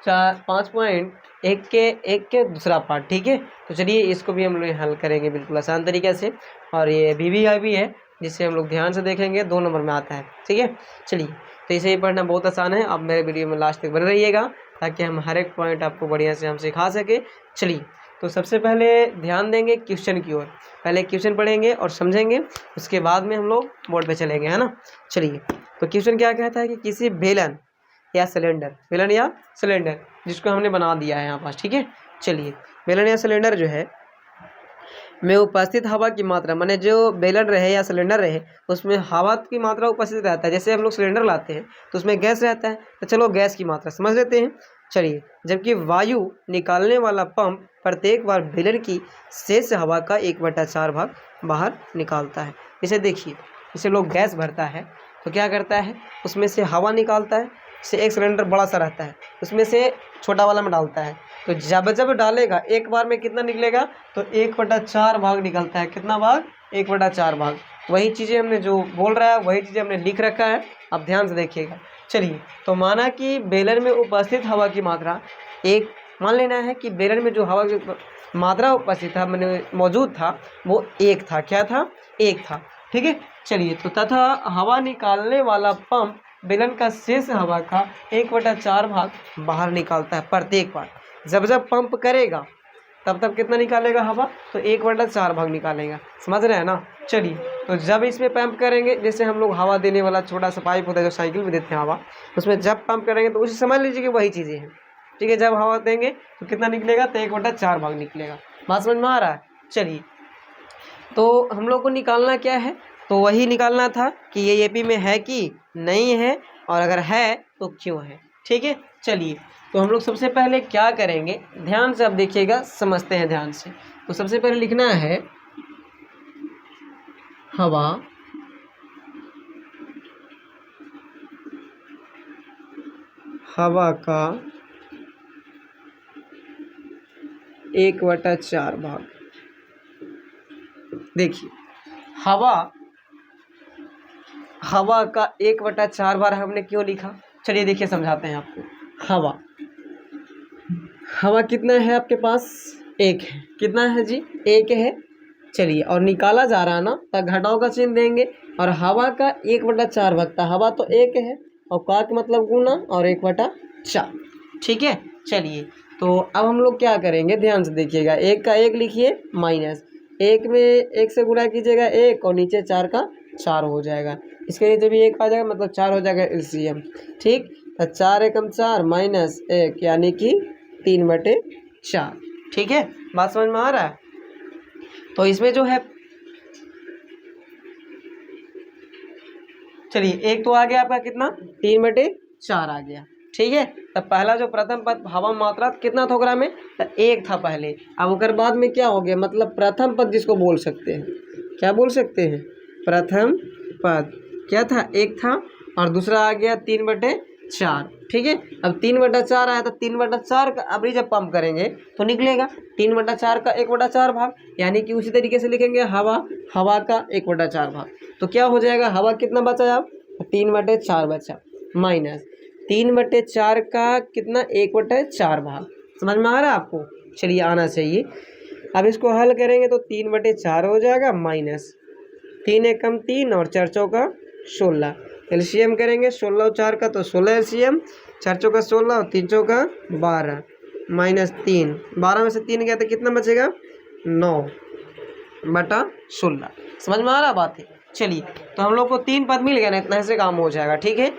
5.1 के दूसरा पार्ट, ठीक है। तो चलिए, इसको भी हम लोग हल करेंगे बिल्कुल आसान तरीके से। और ये VVIP है, जिससे हम लोग ध्यान से देखेंगे, 2 नंबर में आता है, ठीक है। चलिए, तो इसे ही पढ़ना बहुत आसान है। आप मेरे वीडियो में लास्ट तक बने रहिएगा, ताकि हम हर एक पॉइंट आपको बढ़िया से हम सिखा सके। चलिए, तो सबसे पहले ध्यान देंगे क्वेश्चन की ओर। पहले क्वेश्चन पढ़ेंगे और समझेंगे, उसके बाद में हम लोग बोर्ड पे चलेंगे, है ना। चलिए, तो क्वेश्चन क्या कहता है कि किसी बेलन या सिलेंडर, जिसको हमने बना दिया है यहाँ पास, ठीक है। चलिए, बेलन या सिलेंडर जो है में उपस्थित हवा की मात्रा, माने जो बेलन रहे या सिलेंडर रहे उसमें हवा की मात्रा उपस्थित रहता है। जैसे हम लोग सिलेंडर लाते हैं तो उसमें गैस रहता है, तो चलो गैस की मात्रा समझ लेते हैं। चलिए, जबकि वायु निकालने वाला पंप प्रत्येक बार बेलन की शेष हवा का 1/4 भाग बाहर निकालता है। इसे देखिए, इसे लोग गैस भरता है तो क्या करता है, उसमें से हवा निकालता है। से एक सिलेंडर बड़ा सा रहता है, उसमें से छोटा वाला में डालता है, तो जब डालेगा एक बार में कितना निकलेगा, तो 1/4 भाग निकलता है। कितना भाग? 1/4 भाग। वही चीज़ें हमने जो बोल रहा है वही चीज़ें हमने लिख रखा है, आप ध्यान से देखिएगा। चलिए, तो माना कि बेलन में उपस्थित हवा की मात्रा एक, मान लेना है कि बेलन में जो हवा की मात्रा उपस्थित था, मैंने मौजूद था, वो 1 था। क्या था? 1 था, ठीक है। चलिए, तो तथा हवा निकालने वाला पंप बेलन का शेष हवा का 1/4 भाग बाहर निकालता है प्रत्येक बार। जब पंप करेगा तब कितना निकालेगा हवा, तो 1/4 भाग निकालेगा। समझ रहे हैं ना। चलिए, तो जब इसमें पंप करेंगे, जैसे हम लोग हवा देने वाला छोटा सा पाइप होता है जो साइकिल में देते हैं हवा, उसमें जब पंप करेंगे तो उसे समझ लीजिए कि वही चीज़ें हैं, ठीक है। जब हवा देंगे तो कितना निकलेगा, तो 1/4 भाग निकलेगा। बात समझ में आ रहा है? चलिए, तो हम लोग को निकालना क्या है, तो वही निकालना था कि ये AP में है कि नहीं है, और अगर है तो क्यों है, ठीक है। चलिए, तो हम लोग सबसे पहले क्या करेंगे, ध्यान से आप देखिएगा, समझते हैं ध्यान से। तो सबसे पहले लिखना है हवा का 1/4 भाग। देखिए, हवा का 1/4 बार हमने क्यों लिखा, चलिए देखिए समझाते हैं आपको। हवा कितना है आपके पास? 1 है। कितना है जी? 1 है। चलिए, और निकाला जा रहा है ना, तो घटाव का चिन्ह देंगे, और हवा का 1/4 भाग था। हवा तो 1 है, और का मतलब गुना, और 1/4, ठीक है। चलिए, तो अब हम लोग क्या करेंगे, ध्यान से देखिएगा। 1 का 1 लिखिए, माइनस 1 में 1 से गुणा कीजिएगा 1, और नीचे 4 का 4 हो जाएगा। इसके नीचे भी 1 आ जाएगा, मतलब 4 हो जाएगा LCM, ठीक। तो 4 एकम 4 माइनस 1, यानी कि 3/4, ठीक है। बात समझ में आ रहा है? तो इसमें जो है, चलिए, 1 तो आ गया आपका, कितना? 3/4 आ गया, ठीक है। तब पहला जो प्रथम पद हवा मात्रा कितना था ओकरा में, तो 1 था पहले। अब ओकर बाद में क्या हो गया, मतलब प्रथम पद जिसको बोल सकते हैं, क्या बोल सकते हैं, प्रथम पद क्या था, 1 था, और दूसरा आ गया 3/4, ठीक है। अब 3/4 आया, तो 3/4 का अभी जब पंप करेंगे तो निकलेगा 3/4 का 1/4 भाग, यानी कि उसी तरीके से लिखेंगे हवा का 1/4 भाग। तो क्या हो जाएगा, हवा कितना बचा अब, 3/4 बचा, माइनस 3/4 का कितना, 1/4 भाग। समझ में आ रहा है आपको? चलिए, आना चाहिए। अब इसको हल करेंगे तो 3/4 हो जाएगा, माइनस 3 एकम 3, और 4 चौका 16। LCM करेंगे 16 और 4 का, तो 16 LCM, 4 चौका 16 और 3 चौका 12, माइनस 3, 12 में से 3 गया तो कितना बचेगा, 9/16। समझ में आ रहा बात है? चलिए, तो हम लोग को 3 पद मिल गया ना, इतना से काम हो जाएगा, ठीक है।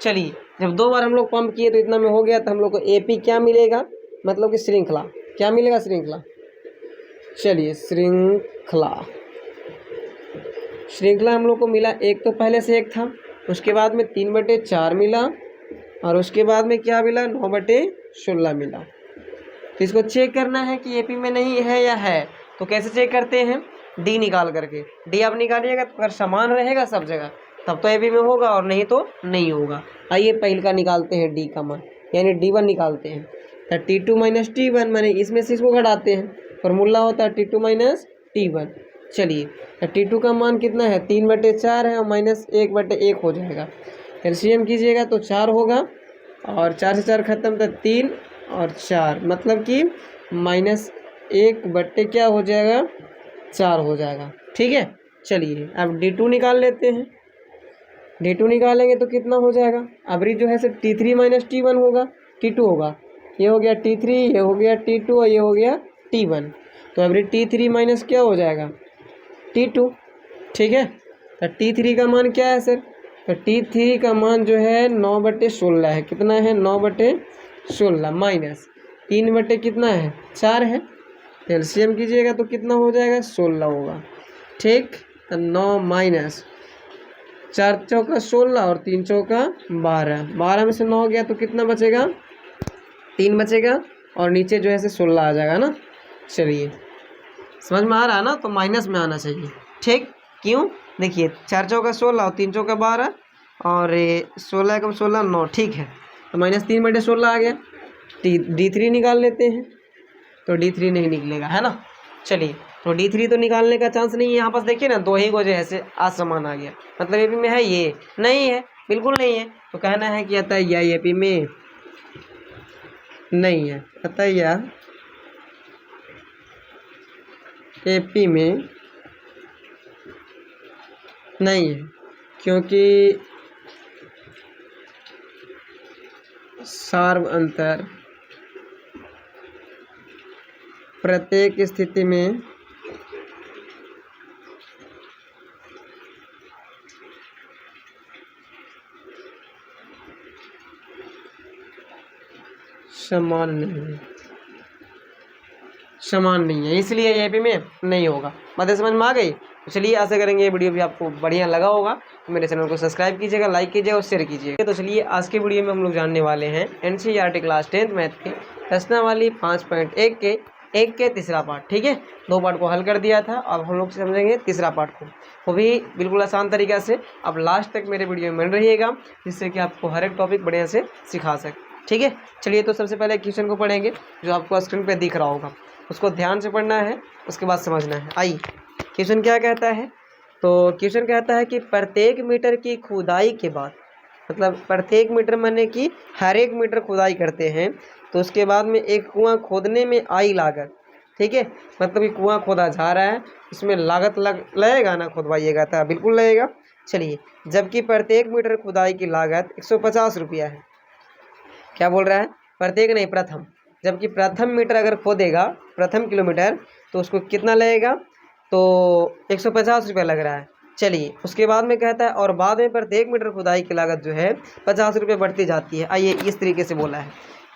चलिए, जब 2 बार हम लोग पंप किए तो इतना में हो गया, तो हम लोग को AP क्या मिलेगा, मतलब कि श्रृंखला। क्या मिलेगा? श्रृंखला। चलिए, श्रृंखला, श्रृंखला हम लोग को मिला, एक तो पहले से 1 था, उसके बाद में 3/4 मिला, और उसके बाद में क्या मिला, 9/16 मिला। तो इसको चेक करना है कि एपी में नहीं है या है, तो कैसे चेक करते हैं, डी निकाल करके। डी आप निकालिएगा तो अगर समान रहेगा सब जगह तब तो एपी में होगा, और नहीं तो नहीं होगा। आइए पहले का निकालते हैं डी का मान, यानी D1 निकालते हैं। तो T2 - T1 मैंने इसमें से इसको घटाते हैं, फॉर्मूला होता है T2 - T1। चलिए तो T2 का मान कितना है, 3/4 है, और -1/1 हो जाएगा। एलसीएम कीजिएगा तो 4 होगा, और 4 से 4 खत्म, तो 3 और 4, मतलब कि -1 क्या हो जाएगा, 4 हो जाएगा। ठीक है, चलिए अब D2 निकाल लेते हैं। D2 निकालेंगे तो कितना हो जाएगा, अबरी जो है सर T3 - T1 होगा, T2 होगा, ये हो गया T3, ये हो गया T2, और ये हो गया T1। तो अबरी T3 माइनस क्या हो जाएगा, T2। ठीक है, तो T3 का मान क्या है सर, तो T3 का मान जो है 9/16 है। कितना है, 9/16 माइनस 3 कितना है, 4 है। एलसीएम कीजिएगा तो कितना हो जाएगा, 16 होगा। ठीक, तो 9 माइनस 4 चौका 16 और 3 चौका 12, 12 में से 9 गया तो कितना बचेगा, 3 बचेगा, और नीचे जो है से 16 आ जाएगा ना। चलिए समझ में आ रहा है ना, तो माइनस में आना चाहिए। ठीक, क्यों, देखिए 4 चौका 16 और 3 चौका 12, और 16 कम 16 9, ठीक है, तो -3/16 आ गया। D3 निकाल लेते हैं, तो D3 नहीं निकलेगा, है ना। चलिए, तो D3 तो निकालने का चांस नहीं है। यहाँ पास देखिए ना, 2 ही को जो है से असमान आ गया, मतलब एपी में है, ये नहीं है, बिल्कुल नहीं है। तो कहना है कि अतः यह एपी में नहीं है, अतः यह एपी में नहीं है, क्योंकि सार्व अंतर प्रत्येक स्थिति में समान नहीं है, इसलिए एपी में नहीं होगा। बातें समझ में आ गई। तो चलिए, आशा करेंगे ये वीडियो भी आपको बढ़िया लगा होगा। तो मेरे चैनल को सब्सक्राइब कीजिएगा, लाइक कीजिएगा और शेयर कीजिएगा। तो चलिए, आज के वीडियो में हम लोग जानने वाले हैं NCERT क्लास 10th मैथ के प्रश्नावली 5.1 के तीसरा पार्ट। ठीक है, 2 पार्ट को हल कर दिया था, अब हम लोग समझेंगे तीसरा पार्ट को, वो भी बिल्कुल आसान तरीका से। अब लास्ट तक मेरे वीडियो में बन रहिएगा, जिससे कि आपको हर एक टॉपिक बढ़िया से सिखा सके। ठीक है, चलिए, तो सबसे पहले क्वेश्चन को पढ़ेंगे, जो आपको स्क्रीन पे दिख रहा होगा, उसको ध्यान से पढ़ना है, उसके बाद समझना है। आइए, क्वेश्चन क्या कहता है, तो क्वेश्चन कहता है कि प्रत्येक मीटर की खुदाई के बाद, मतलब प्रत्येक मीटर माने कि हर एक मीटर खुदाई करते हैं, तो उसके बाद में एक कुआं खोदने में आई लागत। ठीक है, मतलब कि कुआं खोदा जा रहा है, इसमें लागत लगेगा ना, खुदवाइएगा तो बिल्कुल लगेगा। चलिए, जबकि प्रत्येक मीटर खुदाई की लागत 150 रुपया है। क्या बोल रहा है, प्रत्येक नहीं, प्रथम, जबकि प्रथम मीटर अगर खोदेगा, प्रथम किलोमीटर, तो उसको कितना लगेगा, तो 150 रुपया लग रहा है। चलिए, उसके बाद में कहता है और बाद में प्रत्येक मीटर खुदाई की लागत जो है 50 रुपये बढ़ती जाती है। आइए, इस तरीके से बोला है,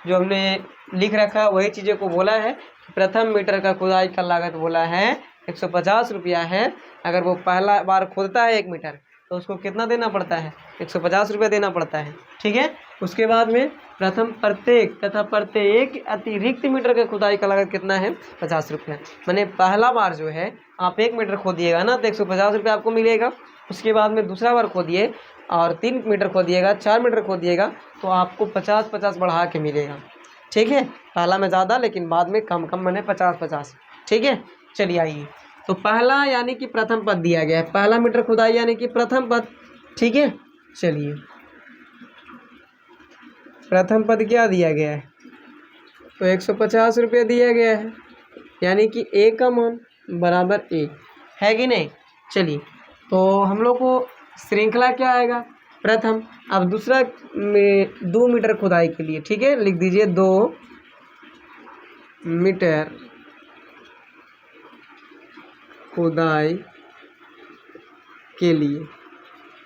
जो हमने लिख रखा वही चीज़ों को बोला है। प्रथम मीटर का खुदाई का लागत बोला है 150 रुपया है। अगर वो पहला बार खोदता है 1 मीटर, तो उसको कितना देना पड़ता है, 150 रुपया देना पड़ता है। ठीक है, उसके बाद में प्रथम प्रत्येक तथा प्रत्येक अतिरिक्त मीटर के खुदाई का लागत कितना है, 50 रुपया। मैंने पहला बार जो है आप 1 मीटर खोदिएगा ना, तो 150 रुपया आपको मिलेगा। उसके बाद में दूसरा बार खोदिए और 3 मीटर खोदिएगा, 4 मीटर खोदिएगा, तो आपको 50-50 बढ़ा के मिलेगा। ठीक है, पहला में ज़्यादा, लेकिन बाद में कम मैंने 50-50। ठीक है, चलिए आइए, तो पहला यानी कि प्रथम पद दिया गया है, पहला मीटर खुदाई यानी कि प्रथम पद। ठीक है, चलिए, प्रथम पद क्या दिया गया है, तो 150 रुपये दिया गया है, यानी कि ए का मान बराबर ए है कि नहीं। चलिए, तो हम लोग को श्रृंखला क्या आएगा, प्रथम। अब दूसरा 2 मीटर खुदाई के लिए, ठीक है, लिख दीजिए 2 मीटर खुदाई के लिए,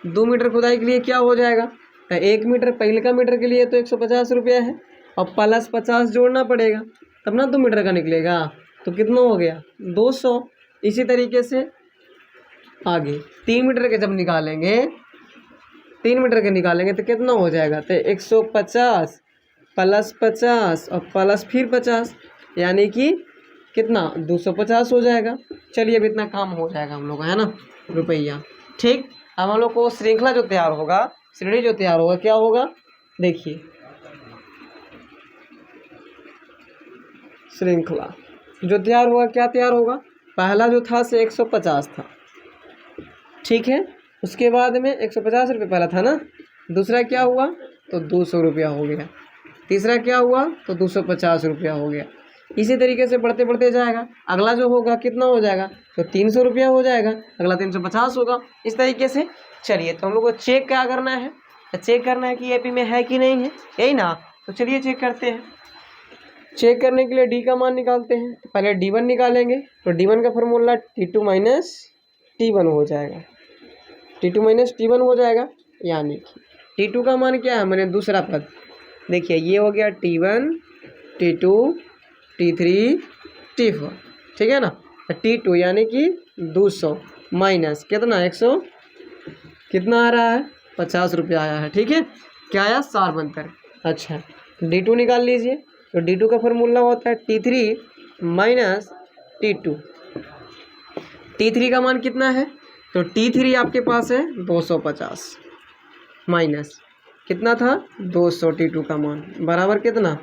2 मीटर खुदाई के लिए क्या हो जाएगा, तो 1 मीटर पहले का मीटर के लिए तो 150 रुपया है, और प्लस 50 जोड़ना पड़ेगा, तब ना 2 मीटर का निकलेगा, तो कितना हो गया, 200। इसी तरीके से आगे 3 मीटर के जब निकालेंगे 3 मीटर के निकालेंगे तो कितना हो जाएगा, तो 150 प्लस 50 और प्लस फिर 50 यानी कि कितना 250 हो जाएगा। चलिए अब इतना काम हो जाएगा हम लोग का, है ना, रुपया। ठीक, अब हम लोग को श्रृंखला जो तैयार होगा, श्रेणी जो तैयार होगा, क्या होगा, देखिए श्रृंखला जो तैयार होगा, क्या तैयार होगा, पहला जो था से 150 था, ठीक है, उसके बाद में 150 रुपये पहला था ना, दूसरा क्या हुआ तो 200 रुपया हो गया, तीसरा क्या हुआ तो 250 रुपया हो गया। इसी तरीके से बढ़ते बढ़ते जाएगा, अगला जो होगा कितना हो जाएगा तो 300 रुपया हो जाएगा, अगला 350 होगा, इस तरीके से। चलिए तो हम लोग को चेक क्या करना है, चेक करना है कि एपी में है कि नहीं है, यही ना, तो चलिए चेक करते हैं। चेक करने के लिए डी का मान निकालते हैं, तो पहले D1 निकालेंगे, तो D1 का फॉर्मूला T2 माइनस T1 हो जाएगा, T2 माइनस T1 हो जाएगा, यानी कि T2 का मान क्या है, मैंने दूसरा पद, देखिए ये हो गया T1 T2 T3 T4, ठीक है ना, T2 यानी कि 200 माइनस कितना 100, कितना आ रहा है 50 रुपया आया है, ठीक है, क्या आया सार अंतर। अच्छा D2 निकाल लीजिए, तो D2 का फॉर्मूला होता है T3 माइनस T2, T3 का मान कितना है, तो T3 आपके पास है 250 माइनस कितना था 200, T2 का मान बराबर कितना,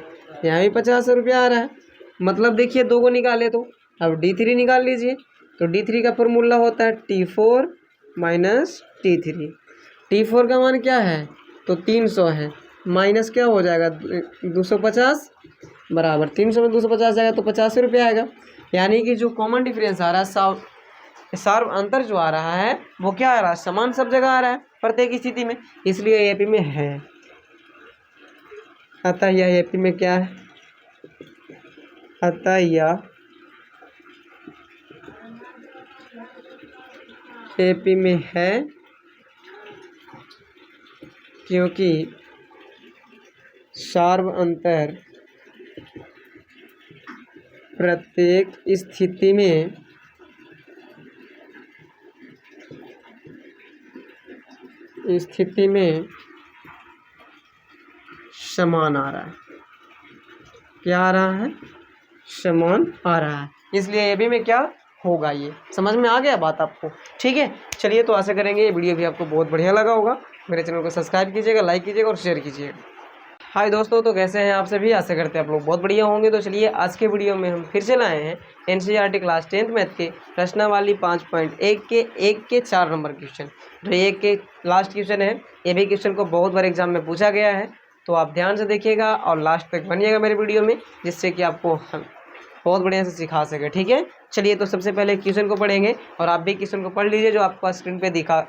यहाँ भी 50 रुपया आ रहा है, मतलब देखिए दो को निकाले तो अब D3 निकाल लीजिए, तो D3 का फॉर्मूला होता है T4 माइनस T3, T4 का मान क्या है तो 300 है, माइनस क्या हो जाएगा 250 बराबर 300 में 250 जाएगा तो 50 रुपया आएगा, यानी कि जो कॉमन डिफरेंस आ रहा है, सार्व अंतर जो आ रहा है वो क्या आ रहा है, समान सब जगह आ रहा है प्रत्येक स्थिति में, इसलिए एपी में है। अतः यह एपी में क्या है, अतः यह एपी में है क्योंकि सार्व अंतर प्रत्येक स्थिति में समान आ रहा है, क्या आ रहा है, समान आ रहा है, इसलिए एपी में क्या होगा, ये समझ में आ गया बात आपको, ठीक है। चलिए तो आशा करेंगे ये वीडियो भी आपको बहुत बढ़िया लगा होगा, मेरे चैनल को सब्सक्राइब कीजिएगा, लाइक कीजिएगा और शेयर कीजिएगा। हाय दोस्तों, तो कैसे हैं आप सभी, आशा करते हैं आप लोग बहुत बढ़िया होंगे। तो चलिए आज के वीडियो में हम फिर से लाए हैं एनसीईआरटी क्लास 10th मैथ के प्रश्नावली 5.1 के 1 के 4 नंबर क्वेश्चन, जो एक के लास्ट क्वेश्चन है, ये भी क्वेश्चन को बहुत बार एग्जाम में पूछा गया है, तो आप ध्यान से देखिएगा और लास्ट तक बनिएगा मेरे वीडियो में, जिससे कि आपको हम बहुत बढ़िया से सिखा सके, ठीक है। चलिए तो सबसे पहले क्वेश्चन को पढ़ेंगे और आप भी क्वेश्चन को पढ़ लीजिए जो आपको स्क्रीन पे दिखा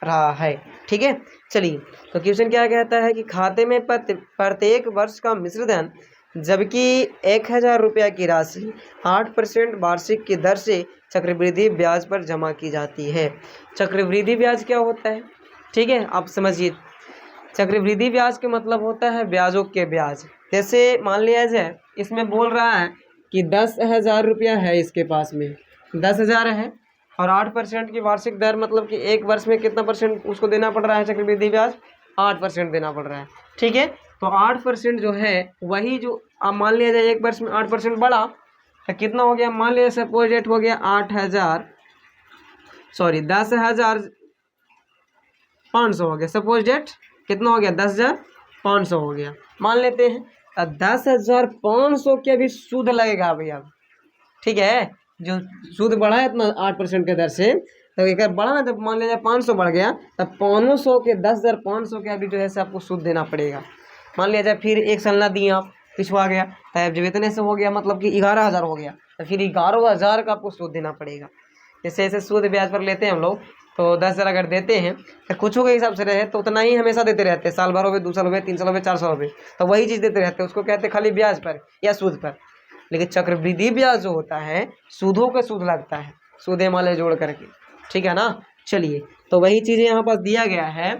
रहा है, ठीक है। चलिए तो क्वेश्चन क्या कहता है कि खाते में प्रत्येक वर्ष का मिश्रधन जबकि 1000 रुपया की राशि 8% वार्षिक की दर से चक्रवृद्धि ब्याज पर जमा की जाती है। चक्रवृद्धि ब्याज क्या होता है, ठीक है, आप समझिए। चक्रवृद्धि ब्याज के मतलब होता है ब्याजों के ब्याज। जैसे मान लिया जाए इसमें बोल रहा है कि 10,000 रुपया है इसके पास में, 10,000 है और 8% की वार्षिक दर, मतलब कि एक वर्ष में कितना परसेंट उसको देना पड़ रहा है चक्रवृद्धि ब्याज, 8% देना पड़ रहा है, ठीक है। तो 8% जो है वही जो अब मान लिया जाए एक वर्ष में 8% बढ़ा तो कितना हो गया, मान लिया सपोज डेट हो गया 10,500 हो गया, सपोज डेट कितना हो गया 10,500 हो गया, मान लेते हैं। अब 10,500 के भी सूद लगेगा भैया, ठीक है, जो सूद बढ़ा है इतना 8% के दर से, तो एक बढ़ा ना, जब मान लीजिए 500 बढ़ गया तब 500 के 10,500 के अभी जो है आपको सूद देना पड़ेगा। मान लिया जाए फिर एक साल ना दिए आप, पिछवा गया, तब जब इतने से हो गया मतलब कि 11,000 हो गया, तो फिर 11,000 का आपको सूद देना पड़ेगा। जैसे ऐसे सूद ब्याज पर लेते हैं हम लोग, तो 10,000 अगर देते हैं तो कुछ के हिसाब से रहे तो उतना ही हमेशा देते रहते हैं, साल भर हो गए, 2 साल हो गए, 3 साल हो गए, 4 साल हो गए, तो वही चीज़ देते रहते हैं, उसको कहते हैं खाली ब्याज पर या सूद पर। लेकिन चक्रवृद्धि ब्याज जो होता है सूदों के सूद लगता है, सूदे माले जोड़ करके, ठीक है ना। चलिए तो वही चीज़ें यहाँ पास दिया गया है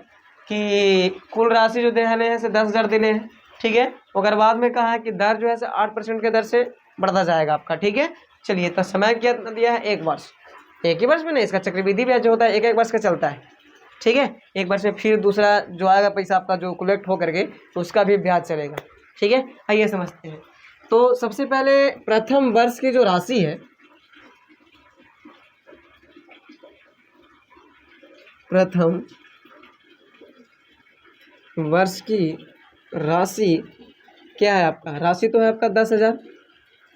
कि कुल राशि जो देने हैं से 10,000 देने हैं, ठीक है। अगर बाद में कहा है कि दर जो है से 8% के दर से बढ़ता जाएगा आपका, ठीक है। चलिए तो समय क्या दिया है 1 वर्ष, एक ही वर्ष में नहीं, इसका चक्रवृद्धि ब्याज जो होता है एक एक वर्ष का चलता है, ठीक है। एक वर्ष में फिर दूसरा जो आएगा पैसा आपका जो कलेक्ट हो करके उसका भी ब्याज चलेगा, ठीक है। आइए समझते हैं। तो सबसे पहले प्रथम वर्ष की जो राशि है, प्रथम वर्ष की राशि क्या है आपका, राशि तो है आपका 10,000,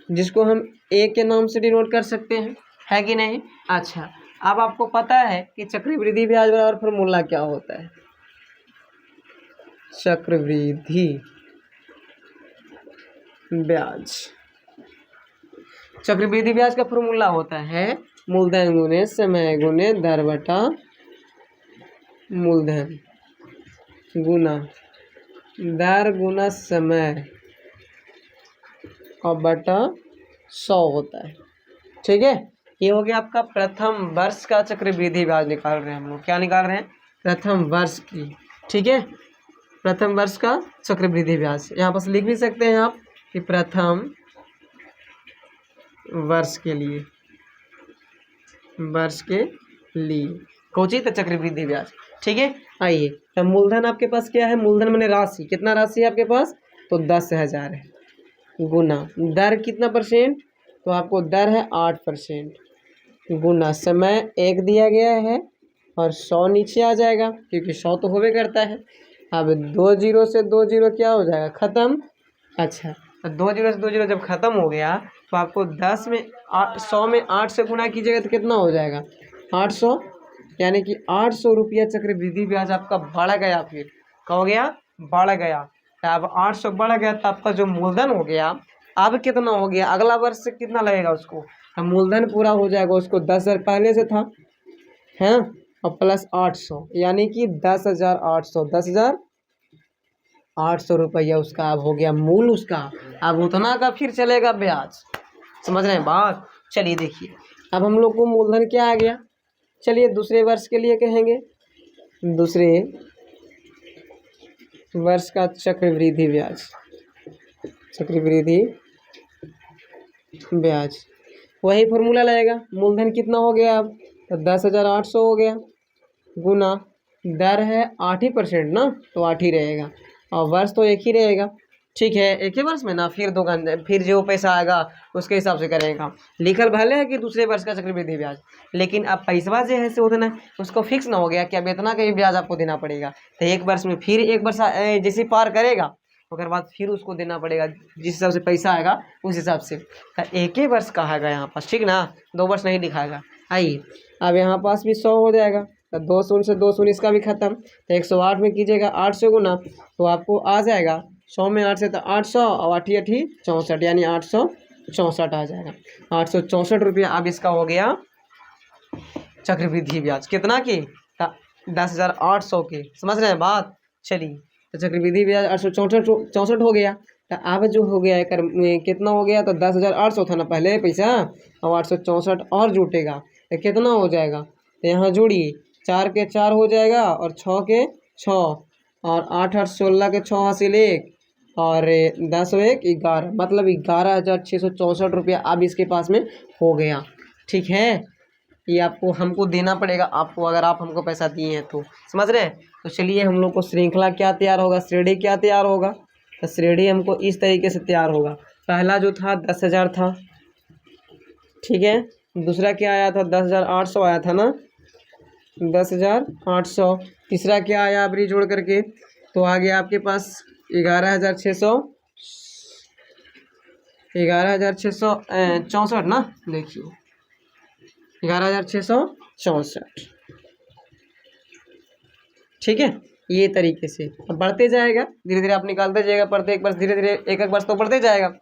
जिसको हम ए के नाम से डिनोट कर सकते हैं, है कि नहीं। अच्छा, अब आपको पता है कि चक्रवृद्धि ब्याज बराबर फॉर्मूला क्या होता है। चक्रवृद्धि ब्याज, चक्रवृद्धि ब्याज का फॉर्मूला होता है मूलधन गुने समय गुने दर बटा मूलधन गुना दर गुना समय और बटा 100 होता है, ठीक है। ये हो गया आपका प्रथम वर्ष का चक्रवृद्धि ब्याज निकाल रहे हैं हम लोग। क्या निकाल रहे हैं, प्रथम वर्ष की, ठीक है। प्रथम वर्ष का चक्रवृद्धि ब्याज यहाँ पर लिख भी सकते हैं आप कि प्रथम वर्ष के लिए, वर्ष के लिए कोची तो चक्रवृद्धि ब्याज, ठीक है। आइए, तो मूलधन आपके पास क्या है, मूलधन माने राशि, कितना राशि है आपके पास, तो 10,000 है, गुना दर कितना परसेंट, तो आपको दर है 8%, गुना समय 1 दिया गया है और 100 नीचे आ जाएगा क्योंकि 100 तो होवे करता है। अब 2 जीरो से 2 जीरो क्या हो जाएगा, ख़त्म। अच्छा, 2 जीरो से 2 जीरो जब ख़त्म हो गया तो आपको 100 में 8 से गुना कीजिएगा तो कितना हो जाएगा, 800, यानी कि 800 रुपया चक्रवृद्धि ब्याज आपका बढ़ गया। फिर क्या हो गया, बढ़ गया। तो अब 800 बढ़ गया तो आपका जो मूलधन हो गया अब कितना हो गया, अगला वर्ष से कितना लगेगा उसको, तो मूलधन पूरा हो जाएगा, उसको 10,000 पहले से था, है, और प्लस 800 यानी कि 10,800, 10,800 रुपया उसका अब हो गया मूल उसका। अब उतना का फिर चलेगा ब्याज, समझ रहे हैं बात। चलिए देखिए, अब हम लोग को मूलधन क्या आ गया, चलिए दूसरे वर्ष के लिए कहेंगे, दूसरे वर्ष का चक्रवृद्धि ब्याज, चक्रवृद्धि ब्याज वही फॉर्मूला लगेगा। मूलधन कितना हो गया अब, तो 10,800 हो गया, गुना दर है 8% ना, तो 8 ही रहेगा, और वर्ष तो एक ही रहेगा, ठीक है। एक ही वर्ष में ना, फिर फिर जो पैसा आएगा उसके हिसाब से करेगा। लिखल भले है कि दूसरे वर्ष का चक्रवृद्धि ब्याज, लेकिन अब पैसा जो है से उतना उसको फिक्स ना हो गया कि अब इतना का ही ब्याज आपको देना पड़ेगा। तो एक वर्ष में फिर एक वर्ष जैसे पार करेगा उसके बाद फिर उसको देना पड़ेगा, जिस हिसाब से पैसा आएगा उस हिसाब से। तो एक ही वर्ष कहेगा यहाँ पास, ठीक ना, 2 वर्ष नहीं दिखाएगा। आइए, अब यहाँ पास भी 100 हो जाएगा, तो 2 शून्य से 2 शून्य इसका भी खत्म, तो 108 में कीजिएगा 8 से गुना, तो आपको आ जाएगा 100 में 8 से तो 800 और 8 8 64, यानी 864 आ जाएगा, 864 रुपया। अब इसका हो गया चक्रवृद्धि ब्याज कितना की, 10,800 के, समझ रहे हैं बात। चलिए, तो चक्रवृद्धि ब्याज 864 हो गया। तो अब जो हो गया एक कितना हो गया, तो 10,800 था ना पहले पैसा, और 864 और जुटेगा तो कितना हो जाएगा, तो यहाँ जोड़िए, 4 के 4 हो जाएगा और 6 के 6, और 8 8 16 के 6 हासिल 1, और 10 और 1 11, मतलब 11,664 रुपया अब इसके पास में हो गया, ठीक है। ये आपको हमको देना पड़ेगा आपको, अगर आप हमको पैसा दिए हैं तो, समझ रहे हैं। तो चलिए, हम लोग को श्रृंखला क्या तैयार होगा, श्रेणी क्या तैयार होगा, तो श्रेणी हमको इस तरीके से तैयार होगा। पहला जो था 10,000 था, ठीक है। दूसरा क्या आया था, 10,800 आया था ना, 10,800। तीसरा क्या आया अबरी जोड़ करके, तो आ गया आपके पास 11,664 ना, देखिए 11,664, ठीक है। ये तरीके से अब बढ़ते जाएगा, धीरे धीरे आप निकालते जाएगा, प्रत्येक वर्ष धीरे धीरे एक एक वर्ष तो बढ़ते जाएगा।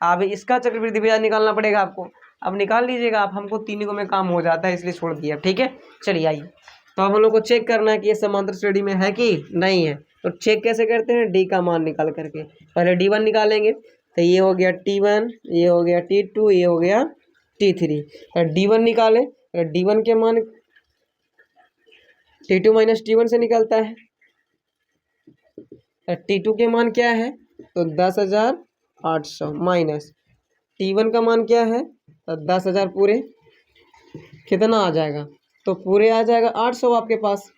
अब इसका चक्रवृद्धि ब्याज निकालना पड़ेगा आपको, अब निकाल लीजिएगा आप, हमको तीनों में काम हो जाता है इसलिए छोड़ दिया, ठीक है। चलिए आइए, तो अब हम लोग को चेक करना है कि ये समांतर श्रेणी में है कि नहीं है। तो चेक कैसे करते हैं, डी का मान निकाल करके, पहले D1 निकालेंगे, तो ये हो गया T1, ये हो गया T2, ये हो गया T3। D1 निकालें, D1 के मान T2 माइनस T1 से निकलता है, T2 के मान क्या है, तो 10,800 माइनस T1 का मान क्या है, तो 10,000 पूरे, कितना आ जाएगा, तो पूरे आ जाएगा 800 आपके पास,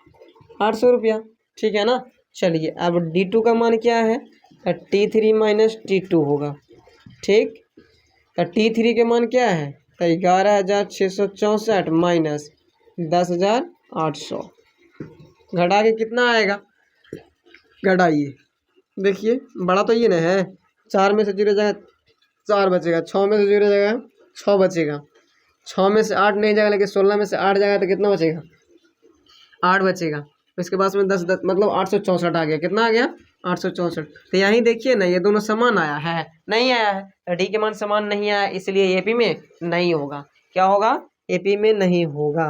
800 रुपया, ठीक है ना। चलिए अब D2 का मान क्या है, T3 माइनस T2 होगा, ठीक। तो T3 के मान क्या है, तो 11,664 माइनस 10,800, घटा के कितना आएगा, घटाइए, देखिए बड़ा तो ये ना है, 4 में से 0 जाएगा 4 बचेगा, 6 में से 0 जाएगा 6 बचेगा, 6 में से 8 नहीं जाएगा, लेकिन 16 में से 8 जाएगा तो कितना बचेगा, 8 बचेगा। इसके पास में 10 मतलब 864 आ गया, कितना आ गया 864। तो यहीं देखिए ना, ये दोनों समान आया है, नहीं आया है, तो डी के मान समान नहीं आया, इसलिए एपी में नहीं होगा। क्या होगा, एपी में नहीं होगा,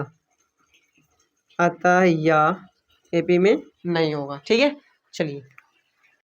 अतः यह एपी में नहीं होगा, ठीक है। चलिए